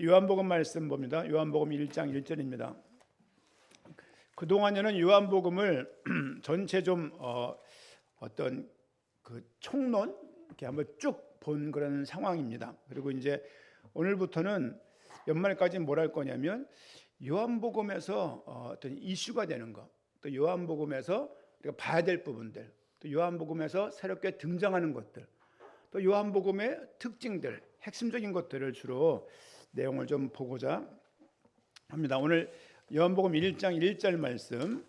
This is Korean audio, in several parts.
요한복음 말씀 봅니다. 요한복음 1장 1절입니다. 그동안에는 요한복음을 전체 좀 어떤 그 총론 이렇게 한번 쭉 본 그런 상황입니다. 그리고 이제 오늘부터는 연말까지 뭘 할 거냐면 요한복음에서 어떤 이슈가 되는 거, 또 요한복음에서 우리가 봐야 될 부분들, 또 요한복음에서 새롭게 등장하는 것들, 또 요한복음의 특징들, 핵심적인 것들을 주로 내용을 좀 보고자 합니다. 오늘 요한복음 1장 1절 말씀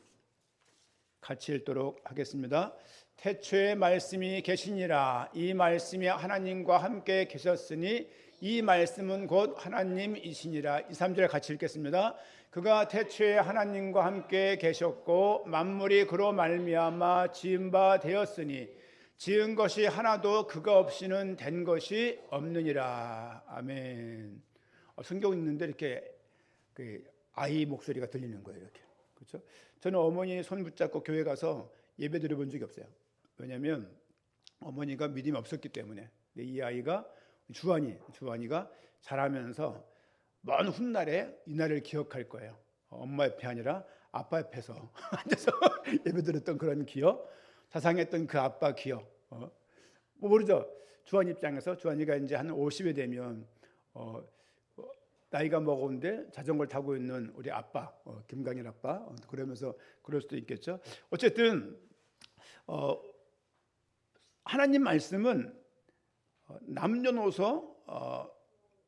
같이 읽도록 하겠습니다. 태초에 말씀이 계시니라. 이 말씀이 하나님과 함께 계셨으니 이 말씀은 곧 하나님이시니라. 2, 3절 같이 읽겠습니다. 그가 태초에 하나님과 함께 계셨고 만물이 그로 말미암아 지은 바 되었으니 지은 것이 하나도 그가 없이는 된 것이 없느니라. 아멘. 성경 읽는데 이렇게 그 아이 목소리가 들리는 거예요. 이렇게. 그렇죠? 저는 어머니 손 붙잡고 교회 가서 예배 드려본 적이 없어요. 왜냐하면 어머니가 믿음이 없었기 때문에. 이 아이가 주한이가 자라면서 먼 훗날에 이 날을 기억할 거예요. 엄마 옆에 아니라 아빠 옆에서 앉아서 예배 드렸던 그런 기억, 자상했던 그 아빠 기억. 모르죠. 주한 입장에서 주한이가 이제 한 50이 되면 나이가 먹었는데 자전거를 타고 있는 우리 아빠, 김강일 아빠, 그러면서 그럴 수도 있겠죠. 어쨌든 하나님 말씀은 남녀노소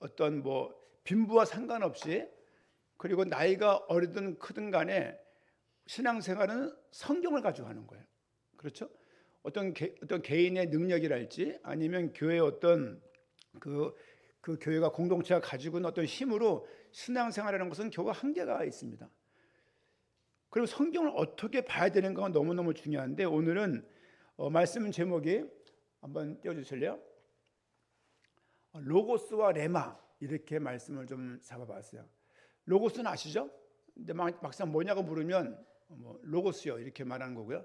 어떤 뭐 빈부와 상관없이, 그리고 나이가 어리든 크든 간에 신앙생활은 성경을 가지고 하는 거예요. 그렇죠? 어떤 개인의 능력이랄지 아니면 교회의 어떤 그 교회가 공동체가 가지고 있는 어떤 힘으로 신앙생활하는 것은 결국 한계가 있습니다. 그리고 성경을 어떻게 봐야 되는가가 너무너무 중요한데, 오늘은 말씀 제목이 한번 띄워주실래요? 로고스와 레마, 이렇게 말씀을 좀 잡아봤어요. 로고스는 아시죠? 근데 막상 뭐냐고 물으면 로고스요 이렇게 말하는 거고요.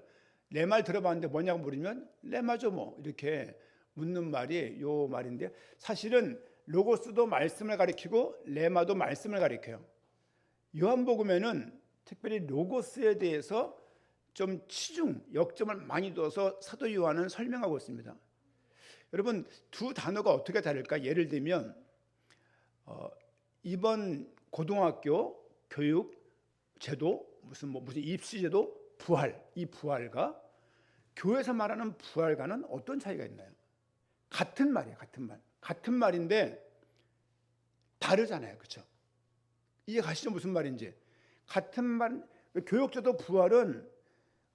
레마를 들어봤는데 뭐냐고 물으면 레마죠 뭐 이렇게 묻는 말이 요 말인데, 사실은 로고스도 말씀을 가리키고 레마도 말씀을 가리켜요. 요한복음에는 특별히 로고스에 대해서 좀 역점을 많이 둬서 사도 요한은 설명하고 있습니다. 여러분, 두 단어가 어떻게 다를까? 예를 들면 이번 고등학교 교육 제도, 무슨 입시 제도, 이 부활과 교회에서 말하는 부활과는 어떤 차이가 있나요? 같은 말이에요. 같은 말인데 다르잖아요. 그렇죠? 이해 가시죠? 무슨 말인지. 같은 말, 교육제도 부활은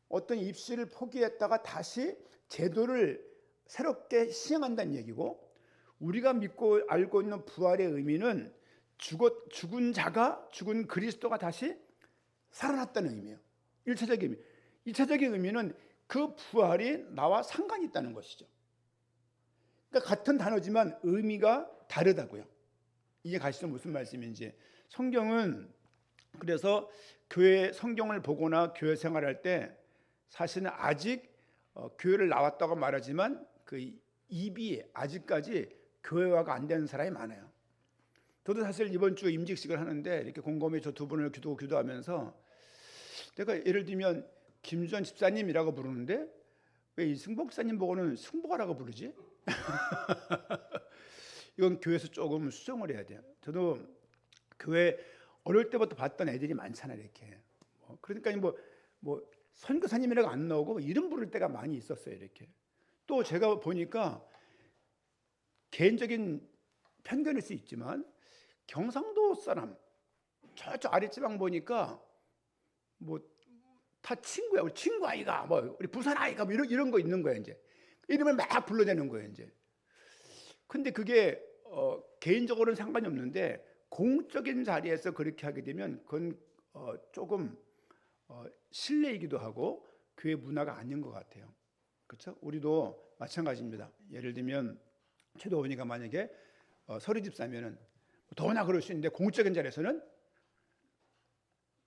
어떤 입시를 포기했다가 다시 제도를 새롭게 시행한다는 얘기고, 우리가 믿고 알고 있는 부활의 의미는 죽은 그리스도가 다시 살아났다는 의미예요. 1차적인 의미. 2차적인 의미는 그 부활이 나와 상관이 있다는 것이죠. 그러니까 같은 단어지만 의미가 다르다고요. 이게 가시죠? 무슨 말씀인지. 성경은 그래서 교회 성경을 보거나 교회 생활할 때 사실은 아직 교회를 나왔다고 말하지만 그 입이 아직까지 교회화가 안 되는 사람이 많아요. 저도 사실 이번 주 임직식을 하는데 이렇게 곰곰이 저 두 분을 기도하면서 내가 예를 들면 김주현 집사님이라고 부르는데 왜 이승복 집사님 보고는 승복아라고 부르지? 이건 교회에서 조금 수정을 해야 돼요. 저도 교회 어릴 때부터 봤던 애들이 많잖아요. 이렇게 그러니까 뭐 선교사님이라고 안 나오고 이름 부를 때가 많이 있었어요. 이렇게. 또 제가 보니까 개인적인 편견일 수 있지만 경상도 사람 저쪽 아랫지방 보니까 뭐 다 친구야. 우리 친구 아이가, 우리 부산 아이가, 이런 거 있는 거야. 이제 이름을 막 불러대는 거예요. 이제. 근데 그게 개인적으로는 상관이 없는데 공적인 자리에서 그렇게 하게 되면 그건 조금 실례이기도 하고 교회 문화가 아닌 것 같아요. 그렇죠? 우리도 마찬가지입니다. 예를 들면 최도원이가 만약에 서리 집사면은 더나 그럴 수 있는데 공적인 자리에서는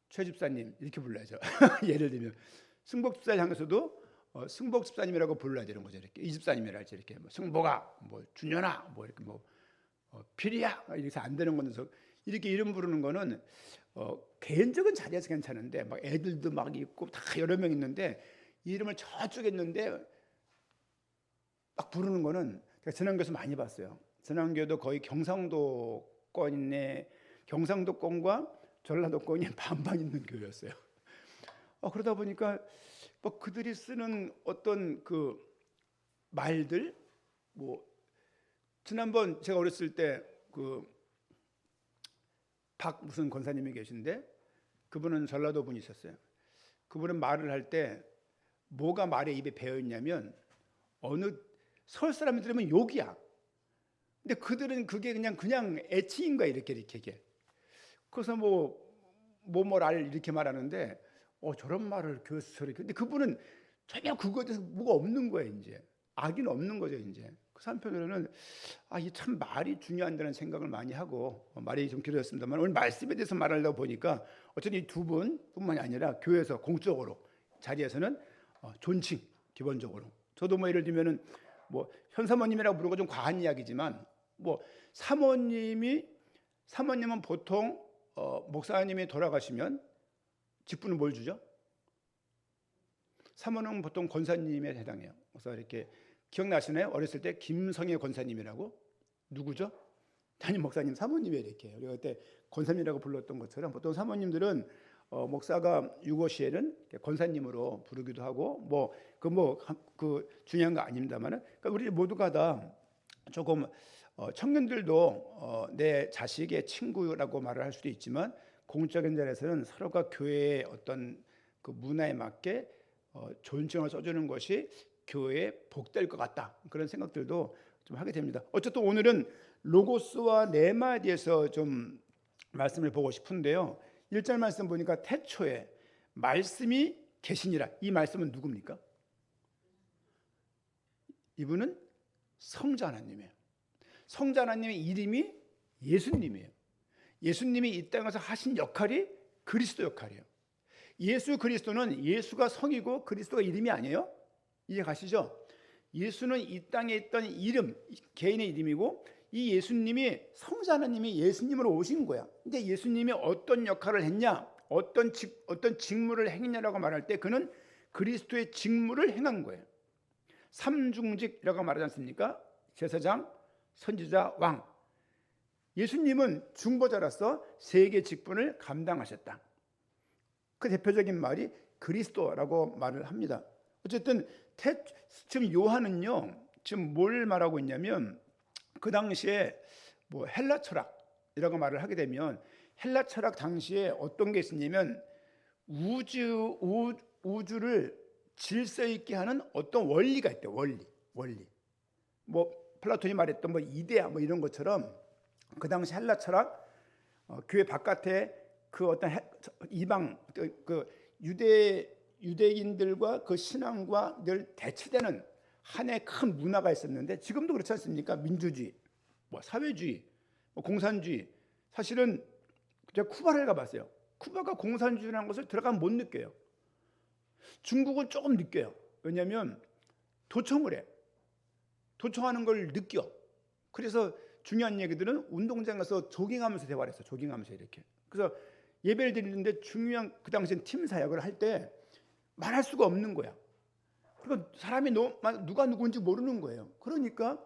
최 집사님 이렇게 불러야죠. 예를 들면 승복 집사 향해서도 승복 집사님이라고 불러야 되는 거죠. 이렇게 이 집사님이랄지 이렇게 승복아, 준현아, 이렇게 피리야 이렇게 안 되는 거는 이렇게 이름 부르는 거는 개인적인 자리에서 괜찮은데 막 애들도 막 있고 다 여러 명 있는데 이름을 저쪽에 있는데 막 부르는 거는 제가 전남교에서 많이 봤어요. 전남교도 거의 경상도권의 경상도권과 전라도권이 반반 있는 교회였어요. 그러다 보니까 뭐 그들이 쓰는 어떤 그 말들 뭐 지난번 제가 어렸을 때 그 박 무슨 권사님이 계신데 그분은 전라도 분이셨어요. 그분은 말을 할 때 뭐가 말에 입에 배어 있냐면 어느 서울 사람이 들으면 욕이야. 근데 그들은 그게 그냥 애칭인 거야 이렇게. 그래서 뭐랄 이렇게 말하는데 저런 말을 교회에서 저렇게. 근데 그분은 전혀 그거에 대해서 뭐가 없는 거예요 이제. 악의는 없는 거죠 이제. 그 한편으로는 이 참 말이 중요한다는 생각을 많이 하고 말이 좀 길어졌습니다만 오늘 말씀에 대해서 말하려고 보니까 어쨌든 이 두 분뿐만이 아니라 교회에서 공적으로 자리에서는 존칭 기본적으로 저도 뭐 예를 들면은 뭐 현사모님이라고 부르고 좀 과한 이야기지만 뭐 사모님은 보통 목사님이 돌아가시면 직분을 뭘 주죠? 사모는 보통 권사님에 해당해요. 그래서 이렇게 기억나시나요? 어렸을 때 김성애 권사님이라고 누구죠? 담임 목사님 사모님이 이렇게 우리가 그때 권사님이라고 불렀던 것처럼 보통 사모님들은 목사가 유고 시에는 권사님으로 부르기도 하고 그 중요한 거 아닙니다만은 그러니까 우리 모두가 다 조금 청년들도 내 자식의 친구라고 말을 할 수도 있지만 공적인 자리에서는 서로가 교회의 어떤 그 문화에 맞게 존칭을 써주는 것이 교회에 복될 것 같다 그런 생각들도 좀 하게 됩니다. 어쨌든 오늘은 로고스와 레마에 대해서 좀 말씀을 보고 싶은데요. 1절 말씀 보니까 태초에 말씀이 계시니라. 이 말씀은 누굽니까? 이분은 성자 하나님이에요. 성자 하나님의 이름이 예수님이에요. 예수님이 이 땅에서 하신 역할이 그리스도 역할이에요. 예수 그리스도는 예수가 성이고 그리스도가 이름이 아니에요. 이해 가시죠? 예수는 이 땅에 있던 이름, 개인의 이름이고 이 예수님이 성자 하나님이 예수님으로 오신 거야. 근데 예수님이 어떤 역할을 했냐, 어떤 직무를 행했냐라고 말할 때 그는 그리스도의 직무를 행한 거예요. 삼중직이라고 말하지 않습니까? 제사장, 선지자, 왕. 예수님은 중보자로서 세계 직분을 감당하셨다. 그 대표적인 말이 그리스도라고 말을 합니다. 어쨌든 지금 요한은요, 지금 뭘 말하고 있냐면 그 당시에 뭐 헬라 철학이라고 말을 하게 되면 헬라 철학 당시에 어떤 게 있었냐면 우주를 질서 있게 하는 어떤 원리가 있대요. 원리. 뭐 플라톤이 말했던 뭐 이데아 뭐 이런 것처럼 그 당시 헬라 철학 교회 바깥에 그 어떤 이방 그 유대인들과 그 신앙과 늘 대치되는 하나의 큰 문화가 있었는데 지금도 그렇지 않습니까? 민주주의, 뭐 사회주의, 뭐 공산주의. 사실은 제가 쿠바를 가봤어요. 쿠바가 공산주의라는 것을 들어가면 못 느껴요. 중국은 조금 느껴요. 왜냐하면 도청을 해. 도청하는 걸 느껴. 그래서 중요한 얘기들은 운동장에서 조깅하면서 대화를 했어. 조깅하면서 이렇게. 그래서 예배를 드리는데 중요한 그 당시엔 팀 사역을 할 때 말할 수가 없는 거야. 그러니까 사람이 누가 누구인지 모르는 거예요. 그러니까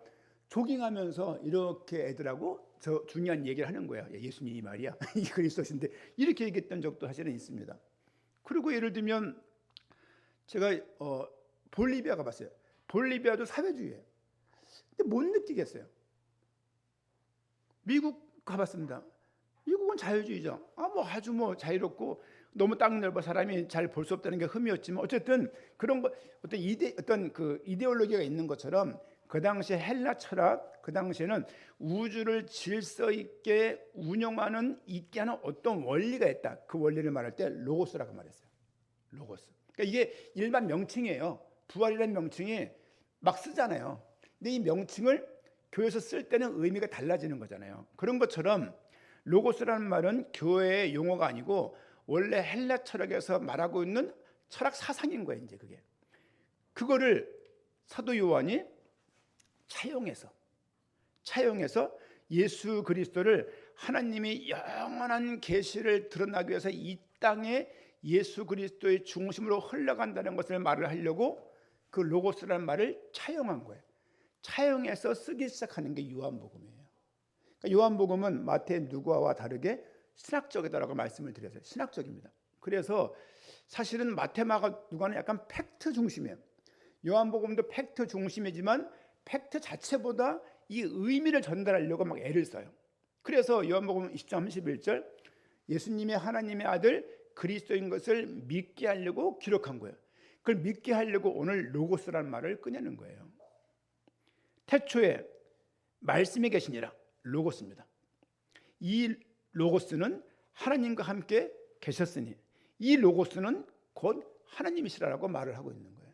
조깅하면서 이렇게 애들하고 저 중요한 얘기를 하는 거야. 예수님이 말이야. 이 그리스도신데 이렇게 얘기했던 적도 사실은 있습니다. 그리고 예를 들면 제가 볼리비아 가봤어요. 볼리비아도 사회주의예요. 근데 못 느끼겠어요. 미국 가봤습니다. 미국은 자유주의죠. 아주 자유롭고 너무 땅 넓어 사람이 잘 볼 수 없다는 게 흠이었지만 어쨌든 그런 거 어떤 그 이데올로기가 있는 것처럼 그 당시에 헬라 철학 그 당시에는 우주를 질서 있게 운영하는 있게 하는 어떤 원리가 있다. 그 원리를 말할 때 로고스라고 말했어요. 로고스. 그러니까 이게 일반 명칭이에요. 부활이라는 명칭이 막 쓰잖아요. 근데 이 명칭을 교회에서 쓸 때는 의미가 달라지는 거잖아요. 그런 것처럼 로고스라는 말은 교회의 용어가 아니고 원래 헬라 철학에서 말하고 있는 철학 사상인 거예요. 이제 그거를 사도 요한이 차용해서 예수 그리스도를 하나님이 영원한 계시를 드러나기 위해서 이 땅에 예수 그리스도의 중심으로 흘러간다는 것을 말을 하려고 그 로고스라는 말을 차용한 거예요. 차용해서 쓰기 시작하는 게 요한복음이에요. 그러니까 요한복음은 마태, 누가와 다르게 신학적이다라고 말씀을 드렸어요. 신학적입니다. 그래서 사실은 마태, 마가, 누가는 약간 팩트 중심이에요. 요한복음도 팩트 중심이지만 팩트 자체보다 이 의미를 전달하려고 막 애를 써요. 그래서 요한복음 20장 31절 예수님이 하나님의 아들 그리스도인 것을 믿게 하려고 기록한 거예요. 그걸 믿게 하려고 오늘 로고스라는 말을 꺼내는 거예요. 태초에 말씀이 계시니라, 로고스입니다. 이 로고스는 하나님과 함께 계셨으니 이 로고스는 곧 하나님이시라고 말을 하고 있는 거예요.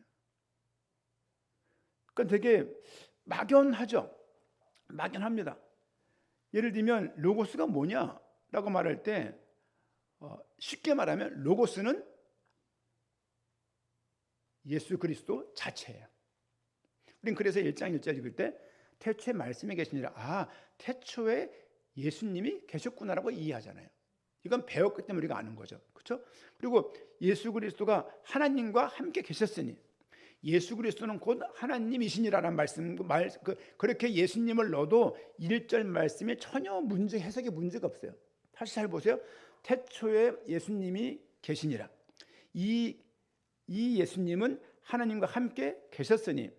그러니까 되게 막연하죠. 막연합니다. 예를 들면 로고스가 뭐냐라고 말할 때 쉽게 말하면 로고스는 예수 그리스도 자체예요. 우리는 그래서 1장 1절 읽을 때 태초에 말씀이 계시니라, 태초에 예수님이 계셨구나라고 이해하잖아요. 이건 배웠기 때문에 우리가 아는 거죠. 그렇죠? 그리고 예수 그리스도가 하나님과 함께 계셨으니 예수 그리스도는 곧 하나님이시니라는 말씀, 그렇게 예수님을 넣어도 1절 말씀에 전혀 해석에 문제가 없어요. 다시 잘 보세요. 태초에 예수님이 계시니라. 이 예수님은 하나님과 함께 계셨으니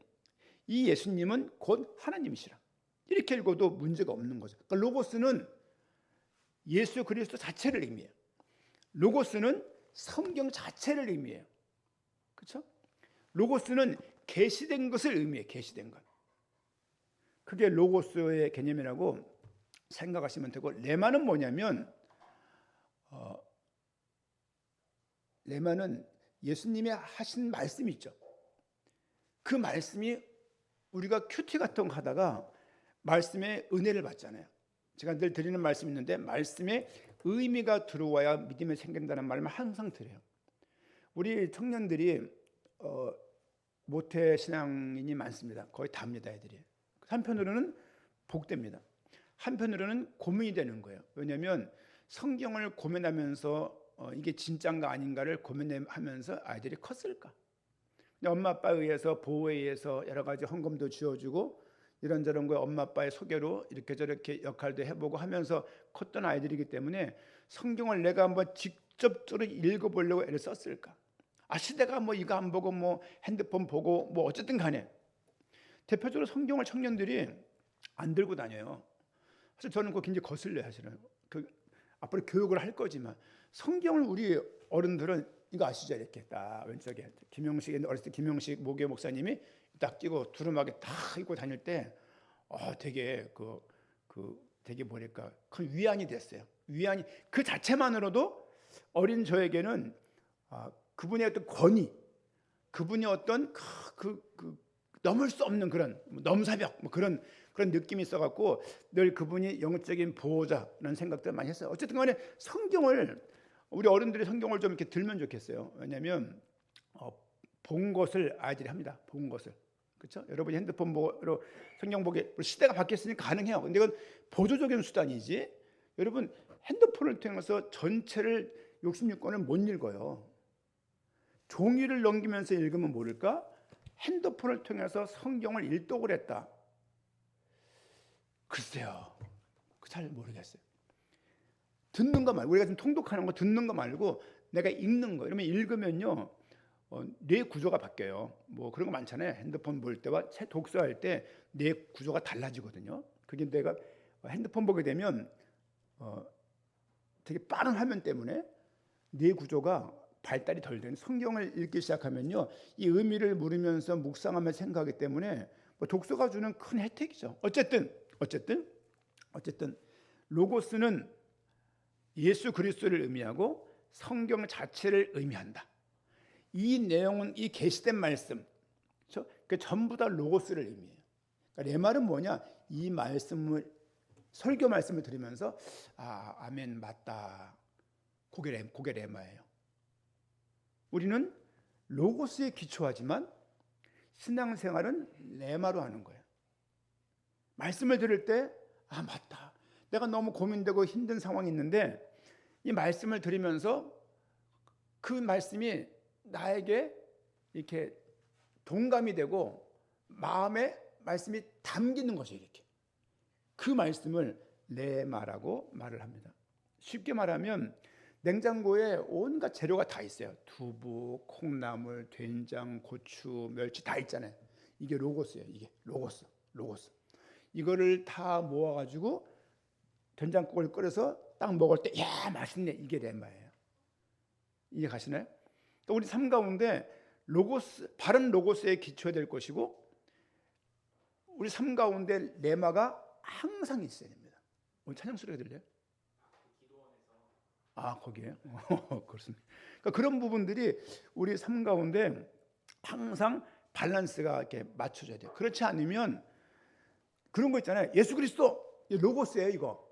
이 예수님은 곧 하나님이시라. 이렇게 읽어도 문제가 없는 거죠. 그러니까 로고스는 예수 그리스도 자체를 의미해요. 로고스는 성경 자체를 의미해요. 그렇죠? 로고스는 계시된 것을 의미해요. 계시된 것. 그게 로고스의 개념이라고 생각하시면 되고, 레마는 뭐냐면 레마는 예수님이 하신 말씀이 있죠. 그 말씀이 우리가 큐티 같은 거 하다가 말씀의 은혜를 받잖아요. 제가 늘 드리는 말씀이 있는데 말씀에 의미가 들어와야 믿음이 생긴다는 말을 항상 드려요. 우리 청년들이 모태 신앙인이 많습니다. 거의 다입니다, 애들이. 한편으로는 복됩니다. 한편으로는 고민이 되는 거예요. 왜냐하면 성경을 고민하면서 이게 진짜인가 아닌가를 고민하면서 아이들이 컸을까? 엄마 아빠에 의해서 보호에 의해서 여러 가지 헌금도 지어주고 이런저런 거 엄마 아빠의 소개로 이렇게 저렇게 역할도 해보고 하면서 컸던 아이들이기 때문에 성경을 내가 한번 직접적으로 읽어보려고 애를 썼을까? 시대가 뭐 이거 안 보고 뭐 핸드폰 보고 뭐 어쨌든 간에 대표적으로 성경을 청년들이 안 들고 다녀요. 사실 저는 그거 굉장히 거슬려요. 사실은 앞으로 교육을 할 거지만 성경을 우리 어른들은 이거 아시죠? 이렇게 딱 왼쪽에 김영식, 어렸을 때 김영식 모교 목사님이 딱 끼고 두루마기 딱 입고 다닐 때 되게 되게 뭐랄까 큰 위안이 됐어요. 위안이 그 자체만으로도 어린 저에게는 그분의 어떤 권위, 그분의 어떤 넘을 수 없는 그런 넘사벽 그런 느낌이 있어갖고 늘 그분이 영적인 보호자라는 생각들 많이 했어요. 어쨌든 간에 성경을 우리 어른들이 성경을 좀 이렇게 들면 좋겠어요. 왜냐하면 본 것을 아이들이 합니다. 본 것을. 그렇죠? 여러분이 핸드폰 보고 성경 보기 시대가 바뀌었으니 가능해요. 근데 이건 보조적인 수단이지. 여러분 핸드폰을 통해서 전체를 66권을 못 읽어요. 종이를 넘기면서 읽으면 모를까? 핸드폰을 통해서 성경을 일독을 했다. 글쎄요. 잘 모르겠어요. 듣는 거 말고 우리가 좀 통독하는 거 듣는 거 말고 내가 읽는 거. 이러면 읽으면요. 뇌 구조가 바뀌어요. 뭐 그런 거 많잖아요. 핸드폰 볼 때와 책 독서할 때 뇌 구조가 달라지거든요. 그게 내가 핸드폰 보게 되면 되게 빠른 화면 때문에 뇌 구조가 발달이 덜 되는 성경을 읽기 시작하면요. 이 의미를 물으면서 묵상하며 생각하기 때문에 독서가 주는 큰 혜택이죠. 어쨌든 로고스는 예수 그리스도를 의미하고 성경 자체를 의미한다. 이 내용은 이 계시된 말씀, 그렇죠? 그 전부 다 로고스를 의미해요. 그러니까 내 말은 뭐냐? 이 말씀을 설교 말씀을 들으면서 아멘 맞다. 그게 레마예요. 우리는 로고스에 기초하지만 신앙생활은 레마로 하는 거예요. 말씀을 들을 때 맞다. 내가 너무 고민되고 힘든 상황이 있는데 이 말씀을 들으면서 그 말씀이 나에게 이렇게 동감이 되고 마음에 말씀이 담기는 것이에요. 이렇게 그 말씀을 레마라고 말을 합니다. 쉽게 말하면 냉장고에 온갖 재료가 다 있어요. 두부, 콩나물, 된장, 고추, 멸치 다 있잖아요. 이게 로고스예요. 이게 로고스. 이거를 다 모아가지고 된장국을 끓여서 딱 먹을 때 야 맛있네, 이게 레마예요. 이해 가시나요? 또 우리 삶 가운데 로고스, 바른 로고스에 기초해야 될 것이고 우리 삶 가운데 레마가 항상 있어야 됩니다. 오늘 찬양 소리가 들려요? 아, 거기에요? 그렇습니다. 그러니까 그런 부분들이 우리 삶 가운데 항상 밸런스가 이렇게 맞춰져야 돼요. 그렇지 않으면 그런 거 있잖아요. 예수 그리스도 로고스예요. 이거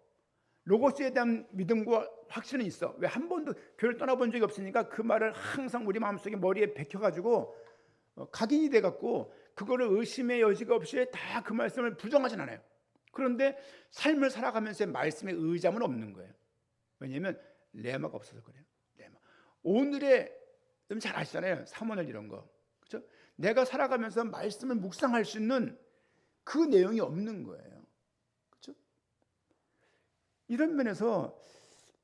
로고스에 대한 믿음과 확신은 있어. 왜 한 번도 교회를 떠나본 적이 없으니까 그 말을 항상 우리 마음속에 머리에 박혀가지고 각인이 돼갖고 그거를 의심의 여지가 없이 다 그 말씀을 부정하진 않아요. 그런데 삶을 살아가면서 말씀에 의잠은 없는 거예요. 왜냐하면 레마가 없어서 그래요. 레마. 오늘의 잘 아시잖아요. 사모늘 이런 거. 그렇죠? 내가 살아가면서 말씀을 묵상할 수 있는 그 내용이 없는 거예요. 그렇죠? 이런 면에서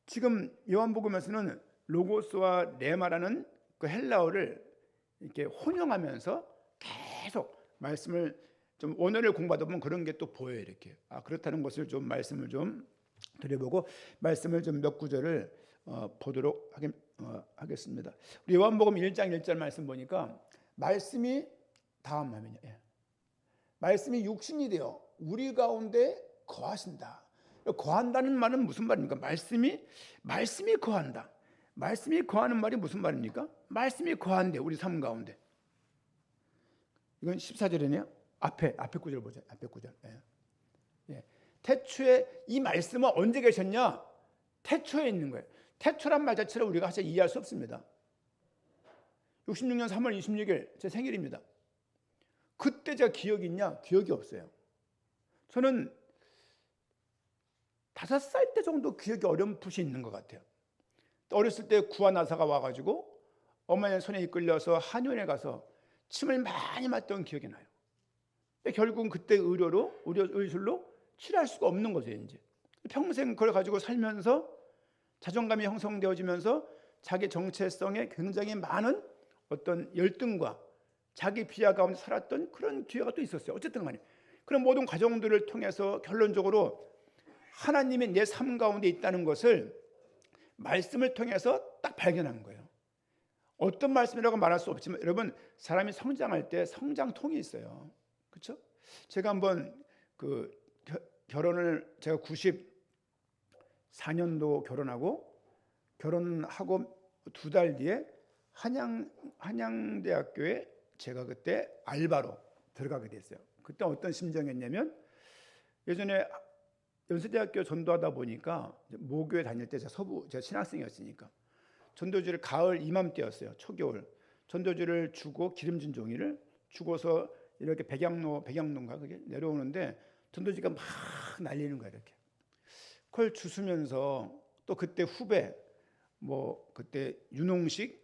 지금 요한복음에서는 로고스와 레마라는 그 헬라어를 이렇게 혼용하면서 계속 말씀을 좀 원어를 공부하다 보면 그런 게 또 보여요. 이렇게 그렇다는 것을 좀 말씀을 좀 드려보고 말씀을 좀 몇 구절을 보도록 하겠습니다. 우리 요한복음 1장 1절 말씀 보니까 말씀이 다음 화면이에요. 예. 말씀이 육신이 되어 우리 가운데 거하신다. 거한다는 말은 무슨 말입니까? 말씀이 거한다. 말씀이 거하는 말이 무슨 말입니까? 말씀이 거한대 우리 삶 가운데. 이건 14절이네요. 앞에 구절 보자. 앞에 구절. 예. 예. 태초에 이 말씀은 언제 계셨냐? 태초에 있는 거예요. 태초란 말 자체를 우리가 사실 이해할 수 없습니다. 66년 3월 26일 제 생일입니다. 그때 제가 기억이 있냐? 기억이 없어요. 저는 5살 때 정도 기억이 어렴풋이 있는 것 같아요. 어렸을 때 구한나사가 와가지고 어머니의 손에 이끌려서 한의원에 가서 침을 많이 맞던 기억이 나요. 결국은 그때 의술로 치료할 수가 없는 거죠. 이제 평생 그걸 가지고 살면서 자존감이 형성되어지면서 자기 정체성에 굉장히 많은 어떤 열등과 자기 비하 가운데 살았던 그런 기회가 또 있었어요. 어쨌든 간에 그런 모든 과정들을 통해서 결론적으로 하나님이 내 삶 가운데 있다는 것을 말씀을 통해서 딱 발견한 거예요. 어떤 말씀이라고 말할 수 없지만 여러분, 사람이 성장할 때 성장통이 있어요. 그렇죠? 제가 한번 결혼을 제가 94년도 결혼하고 2달 뒤에 한양대학교에 제가 그때 알바로 들어가게 됐어요. 그때 어떤 심정이었냐면 예전에 연세대학교 전도하다 보니까 모교에 다닐 때 제가 신학생이었으니까 전도지를 가을 이맘때였어요. 초겨울 전도지를 주고 기름진 종이를 주고서 이렇게 백양로인가 그게 내려오는데 전도지가 막 날리는 거예요. 이렇게 그걸 주스면서 또 그때 후배 그때 윤홍식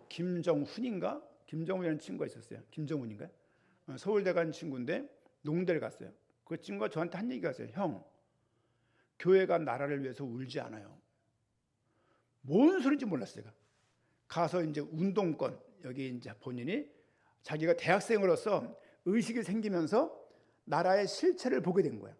김정훈인가 김정훈이라는 친구가 있었어요. 김정훈인가 서울대 간 친구인데 농대를 갔어요. 그 친구가 저한테 한 얘기가 있어요. 형, 교회가 나라를 위해서 울지 않아요. 뭔 소리인지 몰랐어요. 가서 이제 운동권 여기 이제 본인이 자기가 대학생으로서 의식이 생기면서 나라의 실체를 보게 된 거야.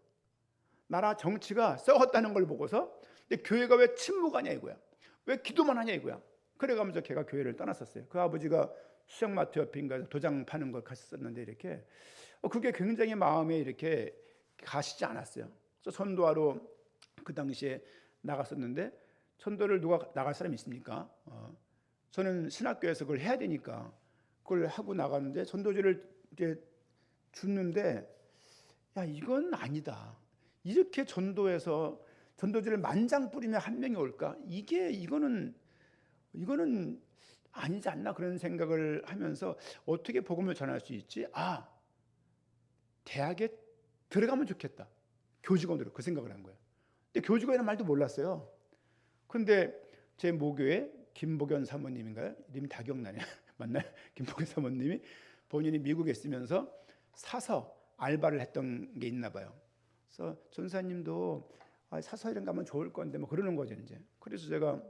나라 정치가 썩었다는 걸 보고서 근데 교회가 왜 침묵하냐 이거야. 왜 기도만 하냐 이거야. 그래가면서 걔가 교회를 떠났었어요. 그 아버지가 수정마트 옆인가 도장 파는 걸 갔었는데 이렇게 그게 굉장히 마음에 이렇게 가시지 않았어요. 그래서 전도하러 그 당시에 나갔었는데 전도를 누가 나갈 사람이 있습니까? 저는 신학교에서 그걸 해야 되니까 그걸 하고 나갔는데 전도지를 이제 줬는데 야 이건 아니다. 이렇게 전도해서 전도지를 만장 뿌리면 한 명이 올까? 이거는 아니지 않나 그런 생각을 하면서 어떻게 복음을 전할 수 있지? 대학에 들어가면 좋겠다. 교직원으로 그 생각을 한 거예요. 근데 교주가 말도 몰랐어요. 근데 제 모교에 김복연 사모님인가요? 이름이 다 기억나네요. 맞나요? 김복연 사모님이 본인이 미국에 있으면서 사서 알바를 했던 게 있나 봐요. 그래서 전사님도 사서 이런 거 하면 좋을 건데 뭐 그러는 거죠 이제. 그래서 제가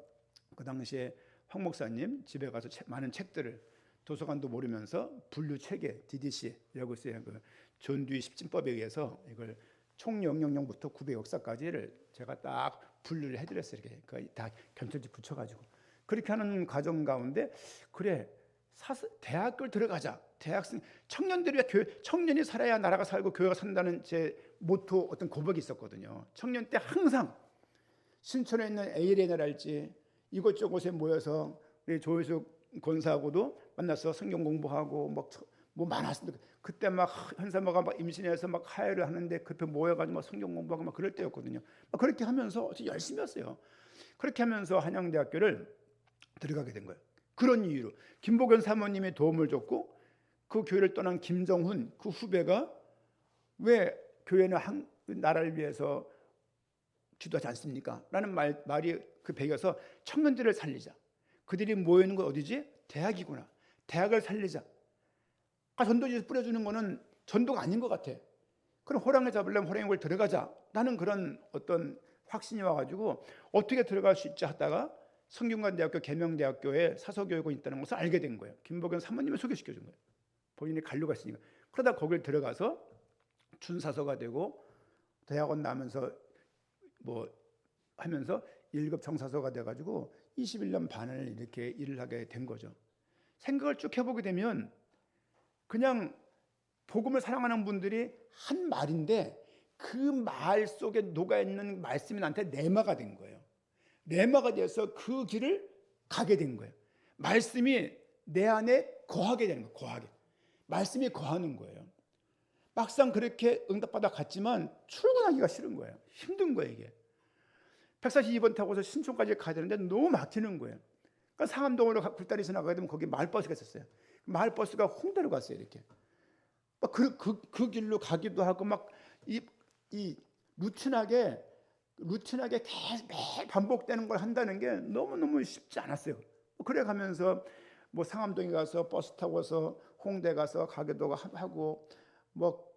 그 당시에 황 목사님 집에 가서 많은 책들을 도서관도 모르면서 분류 체계 DDC라고 있어요. 그 존듀이 십진법에 의해서 이걸 총 000부터 900 역사까지를 제가 딱 분류를 해드렸어요. 이렇게 다 견천지 붙여가지고 그렇게 하는 과정 가운데 그래 대학교를 들어가자. 대학생 청년들이 청년이 살아야 나라가 살고 교회가 산다는 제 모토 어떤 고백이 있었거든요. 청년 때 항상 신촌에 있는 에이레나랄지 이곳저곳에 모여서 우리 조혜숙 권사하고도 만나서 성경 공부하고 뭐 많았습니다. 그때 막 현사모가 막 임신해서 막 하회를 하는데 그때 모여가지고 막 성경 공부하고 막 그럴 때였거든요. 막 그렇게 하면서 열심히 했어요. 그렇게 하면서 한양대학교를 들어가게 된 거예요. 그런 이유로 김복연 사모님의 도움을 줬고 그 교회를 떠난 김정훈 그 후배가 왜 교회는 나라를 위해서 기도하지 않습니까? 라는 말이 그 배경에서 청년들을 살리자. 그들이 모이는 건 어디지? 대학이구나. 대학을 살리자. 전도지에서 뿌려주는 거는 전도가 아닌 것 같아. 그럼 호랑이 잡으려면 호랑이굴 들어가자. 라는 그런 어떤 확신이 와가지고 어떻게 들어갈 수 있지 하다가 성균관대학교 계명대학교에 사서교육원이 있다는 것을 알게 된 거예요. 김복연 사모님이 소개시켜준 거예요. 본인이 가려고 했으니까. 그러다 거길 들어가서 준사서가 되고 대학원 나면서 뭐 하면서 1급 정사서가 돼가지고 21년 반을 이렇게 일을 하게 된 거죠. 생각을 쭉 해보게 되면 그냥 복음을 사랑하는 분들이 한 말인데 그 말 속에 녹아있는 말씀이 나한테 내마가 된 거예요. 내마가 돼서 그 길을 가게 된 거예요. 말씀이 내 안에 거하게 되는 거예요. 거하게. 말씀이 거하는 거예요. 막상 그렇게 응답받아 갔지만 출근하기가 싫은 거예요. 힘든 거예요 이게. 142번 타고서 신촌까지 가야 되는데 너무 막히는 거예요. 그러니까 상암동으로 굴다리에서 나가게 되면 거기 마을버스가 있었어요. 마을버스가 홍대로 갔어요 이렇게. 그 길로 가기도 하고 막 이 루틴하게 계속 매일 반복되는 걸 한다는 게 너무너무 쉽지 않았어요. 그래 가면서 뭐 상암동에 가서 버스 타고서 홍대 가서 가기도 하고 뭐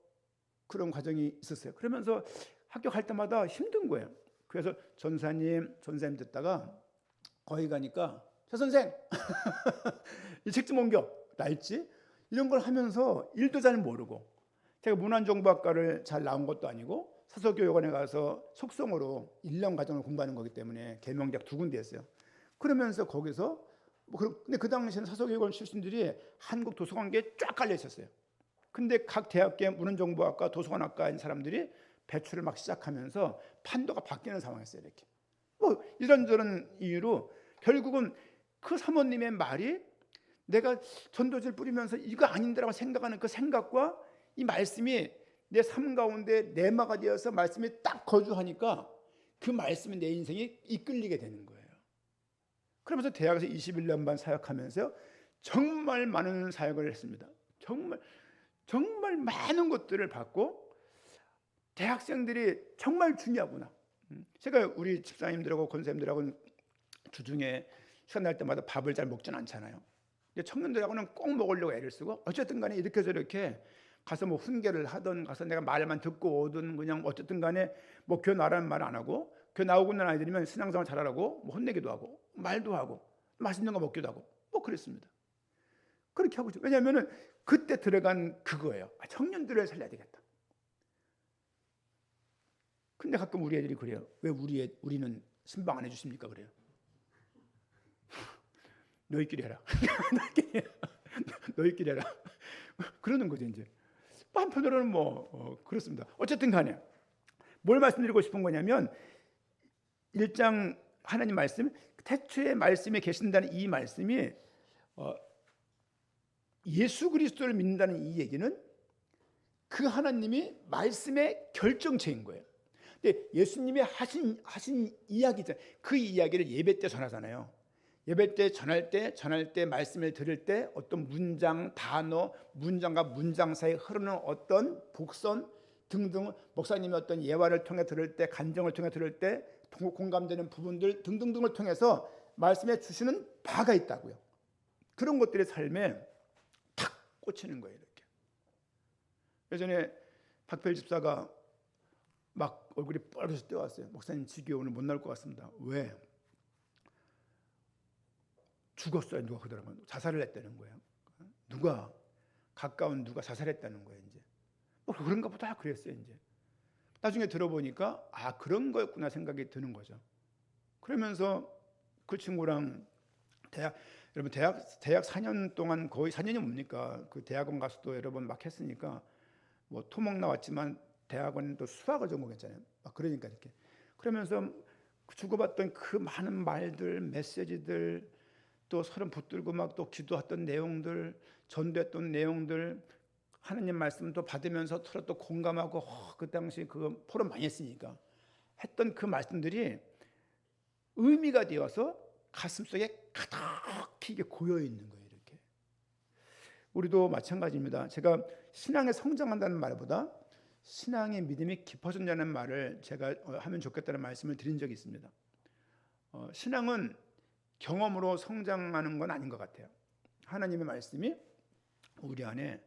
그런 과정이 있었어요. 그러면서 학교 갈 때마다 힘든 거예요. 그래서 전사님 듣다가 거기 가니까 저 선생 이 책 좀 옮겨 날지 이런 걸 하면서 일도 잘 모르고 제가 문안정보학과를 잘 나온 것도 아니고 사서교육원에 가서 속성으로 1년 과정을 공부하는 거기 때문에 계명대학 2군데였어요. 그러면서 거기서 근데 그 당시에는 사서교육원 출신들이 한국 도서관계에 쫙 깔려 있었어요. 근데 각 대학교 문헌정보학과 도서관학과인 사람들이 배출을 막 시작하면서 판도가 바뀌는 상황이었어요. 이렇게 뭐 이런저런 이유로 결국은 그 사모님의 말이 내가 전도지를 뿌리면서 이거 아닌데라고 생각하는 그 생각과 이 말씀이 내 삶 가운데 내마가 되어서 말씀이 딱 거주하니까 그 말씀이 내 인생에 이끌리게 되는 거예요. 그러면서 대학에서 21년 반 사역하면서 정말 많은 사역을 했습니다. 정말 많은 것들을 받고 대학생들이 정말 중요하구나. 제가 우리 집사님들하고 권사님들하고는 주중에 시간 날 때마다 밥을 잘 먹지는 않잖아요. 근데 청년들하고는 꼭 먹으려고 애를 쓰고 어쨌든 간에 이렇게 저렇게 가서 뭐 훈계를 하든 가서 내가 말만 듣고 오든 그냥 어쨌든 간에 뭐 교회 나라는 말 안 하고 교회 나오고 있는 아이들이면 신앙생활 잘하라고 뭐 혼내기도 하고 말도 하고 맛있는 거 먹기도 하고 뭐 그랬습니다. 그렇게 하고 있죠. 왜냐하면은 그때 들어간 그거예요. 청년들을 살려야 되겠다. 근데 가끔 우리 애들이 그래요. 왜 우리는 신방 안 해주십니까? 그래요. 너희끼리 해라. 너희끼리 해라. 그러는 거죠 이제. 한편으로는 그렇습니다. 어쨌든 간에 뭘 말씀드리고 싶은 거냐면 1장 하나님 말씀 태초에 말씀에 계신다는 이 말씀이 예수 그리스도를 믿는다는 이 얘기는 그 하나님이 말씀의 결정체인 거예요. 근데 예수님이 하신 이야기잖아요. 그 이야기를 예배 때 전하잖아요. 예배 때 전할 때 말씀을 들을 때 어떤 문장, 단어, 문장과 문장 사이에 흐르는 어떤 복선, 등등 목사님이 어떤 예화를 통해 들을 때 간증을 통해 들을 때 공감되는 부분들 등등등을 통해서 말씀해 주시는 바가 있다고요. 그런 것들의 삶에 탁 꽂히는 거예요. 이렇게. 예전에 박필 집사가 막 얼굴이 뻘개서 뛰어왔어요. 목사님 지교회 오늘 못 나올 것 같습니다. 왜? 죽었어요. 누가 그러더라고요. 자살을 했다는 거예요. 누가 가까운 누가 자살했다는 거예요. 이제 그런가 보다 그랬어요. 이제 나중에 들어보니까 그런 거였구나 생각이 드는 거죠. 그러면서 그 친구랑 여러분 대학 4년 동안 거의 4년이 뭡니까? 그 대학원 가서도 여러 번 막 했으니까 뭐 토목 나왔지만 대학원은 또 수학을 전공했잖아요. 막 그러니까 이렇게 그러면서 주고받던 그 많은 말들, 메시지들 또 서로 붙들고 막 또 기도했던 내용들, 전도했던 내용들, 하나님 말씀도 받으면서 서로 또 공감하고 그 당시 그 포럼 많이 했으니까 했던 그 말씀들이 의미가 되어서 가슴속에 가득히 이게 고여 있는 거예요. 이렇게 우리도 마찬가지입니다. 제가 신앙에 성장한다는 말보다 신앙의 믿음이 깊어진다는 말을 제가 하면 좋겠다는 말씀을 드린 적이 있습니다. 신앙은 경험으로 성장하는 건 아닌 것 같아요. 하나님의 말씀이 우리 안에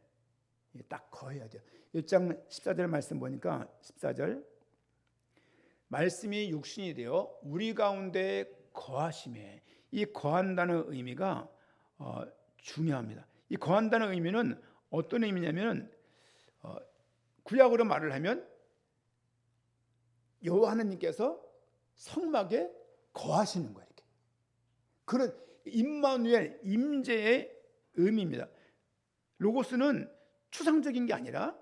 딱 거해야 돼요. 1장 14절 말씀 보니까 14절 말씀이 육신이 되어 우리 가운데 거하심에 이 거한다는 의미가 중요합니다. 이 거한다는 의미는 어떤 의미냐면 구약으로 말을 하면 여호와 하나님께서 성막에 거하시는 거예요. 이렇게. 그런 임마누엘 임재의 의미입니다. 로고스는 추상적인 게 아니라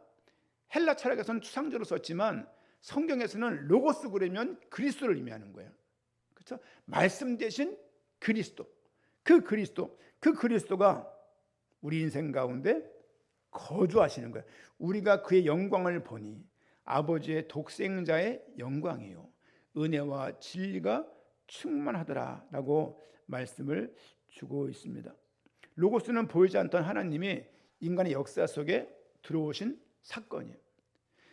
헬라 철학에서는 추상적으로 썼지만 성경에서는 로고스 그러면 그리스도를 의미하는 거예요. 그렇죠? 말씀 대신 그리스도. 그 그리스도가 우리 인생 가운데 거주하시는 거예요. 우리가 그의 영광을 보니 아버지의 독생자의 영광이요 은혜와 진리가 충만하더라라고 말씀을 주고 있습니다. 로고스는 보이지 않던 하나님이 인간의 역사 속에 들어오신 사건이에요.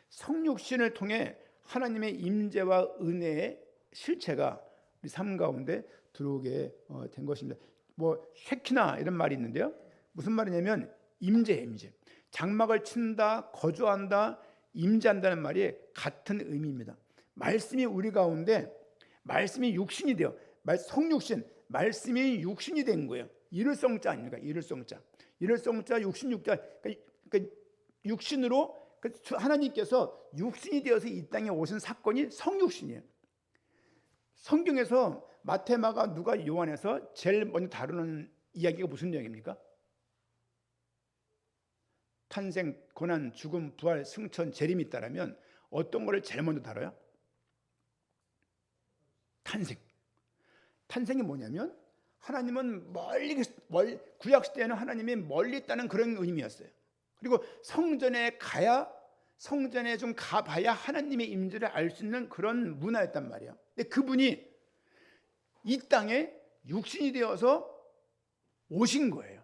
성육신을 통해 하나님의 임재와 은혜의 실체가 우리 삶 가운데 들어오게 된 것입니다. 뭐 쉐키나 이런 말이 있는데요. 무슨 말이냐면 임재. 장막을 친다, 거주한다, 임재한다는 말이 같은 의미입니다. 말씀이 우리 가운데 말씀이 육신이 되어 성육신 말씀이 육신이 된 거예요. 일을성자 아닙니까? 일을성자 육신육자. 그러니까 육신으로 하나님께서 육신이 되어서 이 땅에 오신 사건이 성육신이에요. 성경에서 마태, 마가, 누가, 요한에서 제일 먼저 다루는 이야기가 무슨 내용입니까? 탄생, 고난, 죽음, 부활, 승천, 재림이 있다라면 어떤 거를 제일 먼저 다뤄요? 탄생이 뭐냐면 하나님은 멀리 구약시대에는 하나님이 멀리 있다는 그런 의미였어요. 그리고 성전에 좀 가봐야 하나님의 임재를 알 수 있는 그런 문화였단 말이에요. 근데 그분이 이 땅에 육신이 되어서 오신 거예요.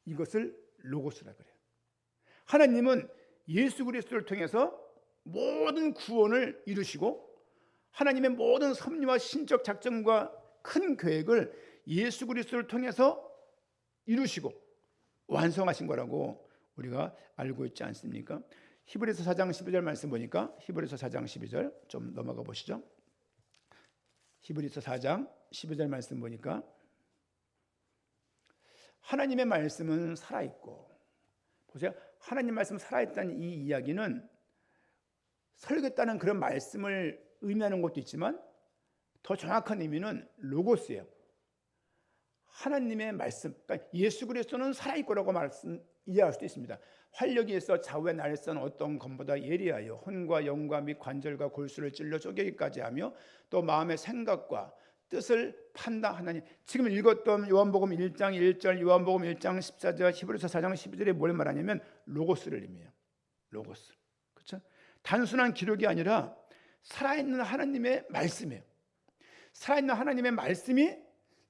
이것을 로고스라 그래요. 하나님은 예수 그리스도를 통해서 모든 구원을 이루시고 하나님의 모든 섭리와 신적 작정과 큰 계획을 예수 그리스도를 통해서 이루시고 완성하신 거라고 우리가 알고 있지 않습니까? 히브리서 4장 12절 말씀 보니까 히브리서 4장 12절 좀 넘어가 보시죠. 히브리서 4장 12절 말씀 보니까 하나님의 말씀은 살아있고, 보세요. 하나님 말씀 살아있다는 이 이야기는 설겠다는 그런 말씀을 의미하는 것도 있지만 더 정확한 의미는 로고스예요. 하나님의 말씀, 그러니까 예수 그리스도는 살아있고라고 이해할 수도 있습니다. 활력이 있어 좌우에 날선 어떤 검보다 예리하여 혼과 영과 및 관절과 골수를 찔러 쪼개기까지 하며 또 마음의 생각과 뜻을 판단하나니. 지금 읽었던 요한복음 1장 1절, 요한복음 1장 14절, 히브리서 4장 12절에 뭘 말하냐면 로고스를 의미해요. 로고스. 그렇죠? 단순한 기록이 아니라 살아있는 하나님의 말씀이에요. 살아있는 하나님의 말씀이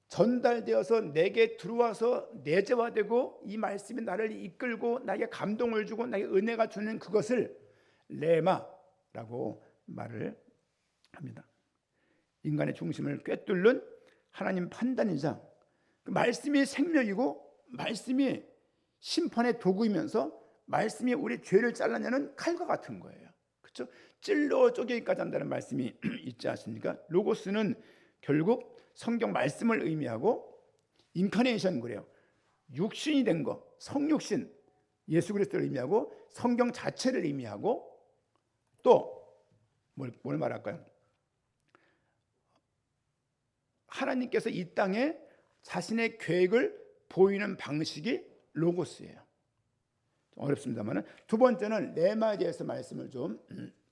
전달되어서 내게 들어와서 내재화되고 이 말씀이 나를 이끌고 나에게 감동을 주고 나에게 은혜가 주는 그것을 레마라고 말을 합니다. 인간의 중심을 꿰뚫는 하나님 판단이자 그 말씀이 생명이고 말씀이 심판의 도구이면서 말씀이 우리 죄를 잘라내는 칼과 같은 거예요. 그렇죠? 찔러 쪼개기까지 한다는 말씀이 있지 않습니까? 로고스는 결국 성경 말씀을 의미하고 인카네이션 그래요. 육신이 된 거, 성육신, 예수 그리스도를 의미하고 성경 자체를 의미하고 또 뭘 말할까요? 하나님께서 이 땅에 자신의 계획을 보이는 방식이 로고스예요. 어렵습니다만 두 번째는 레마에 대해서 말씀을 좀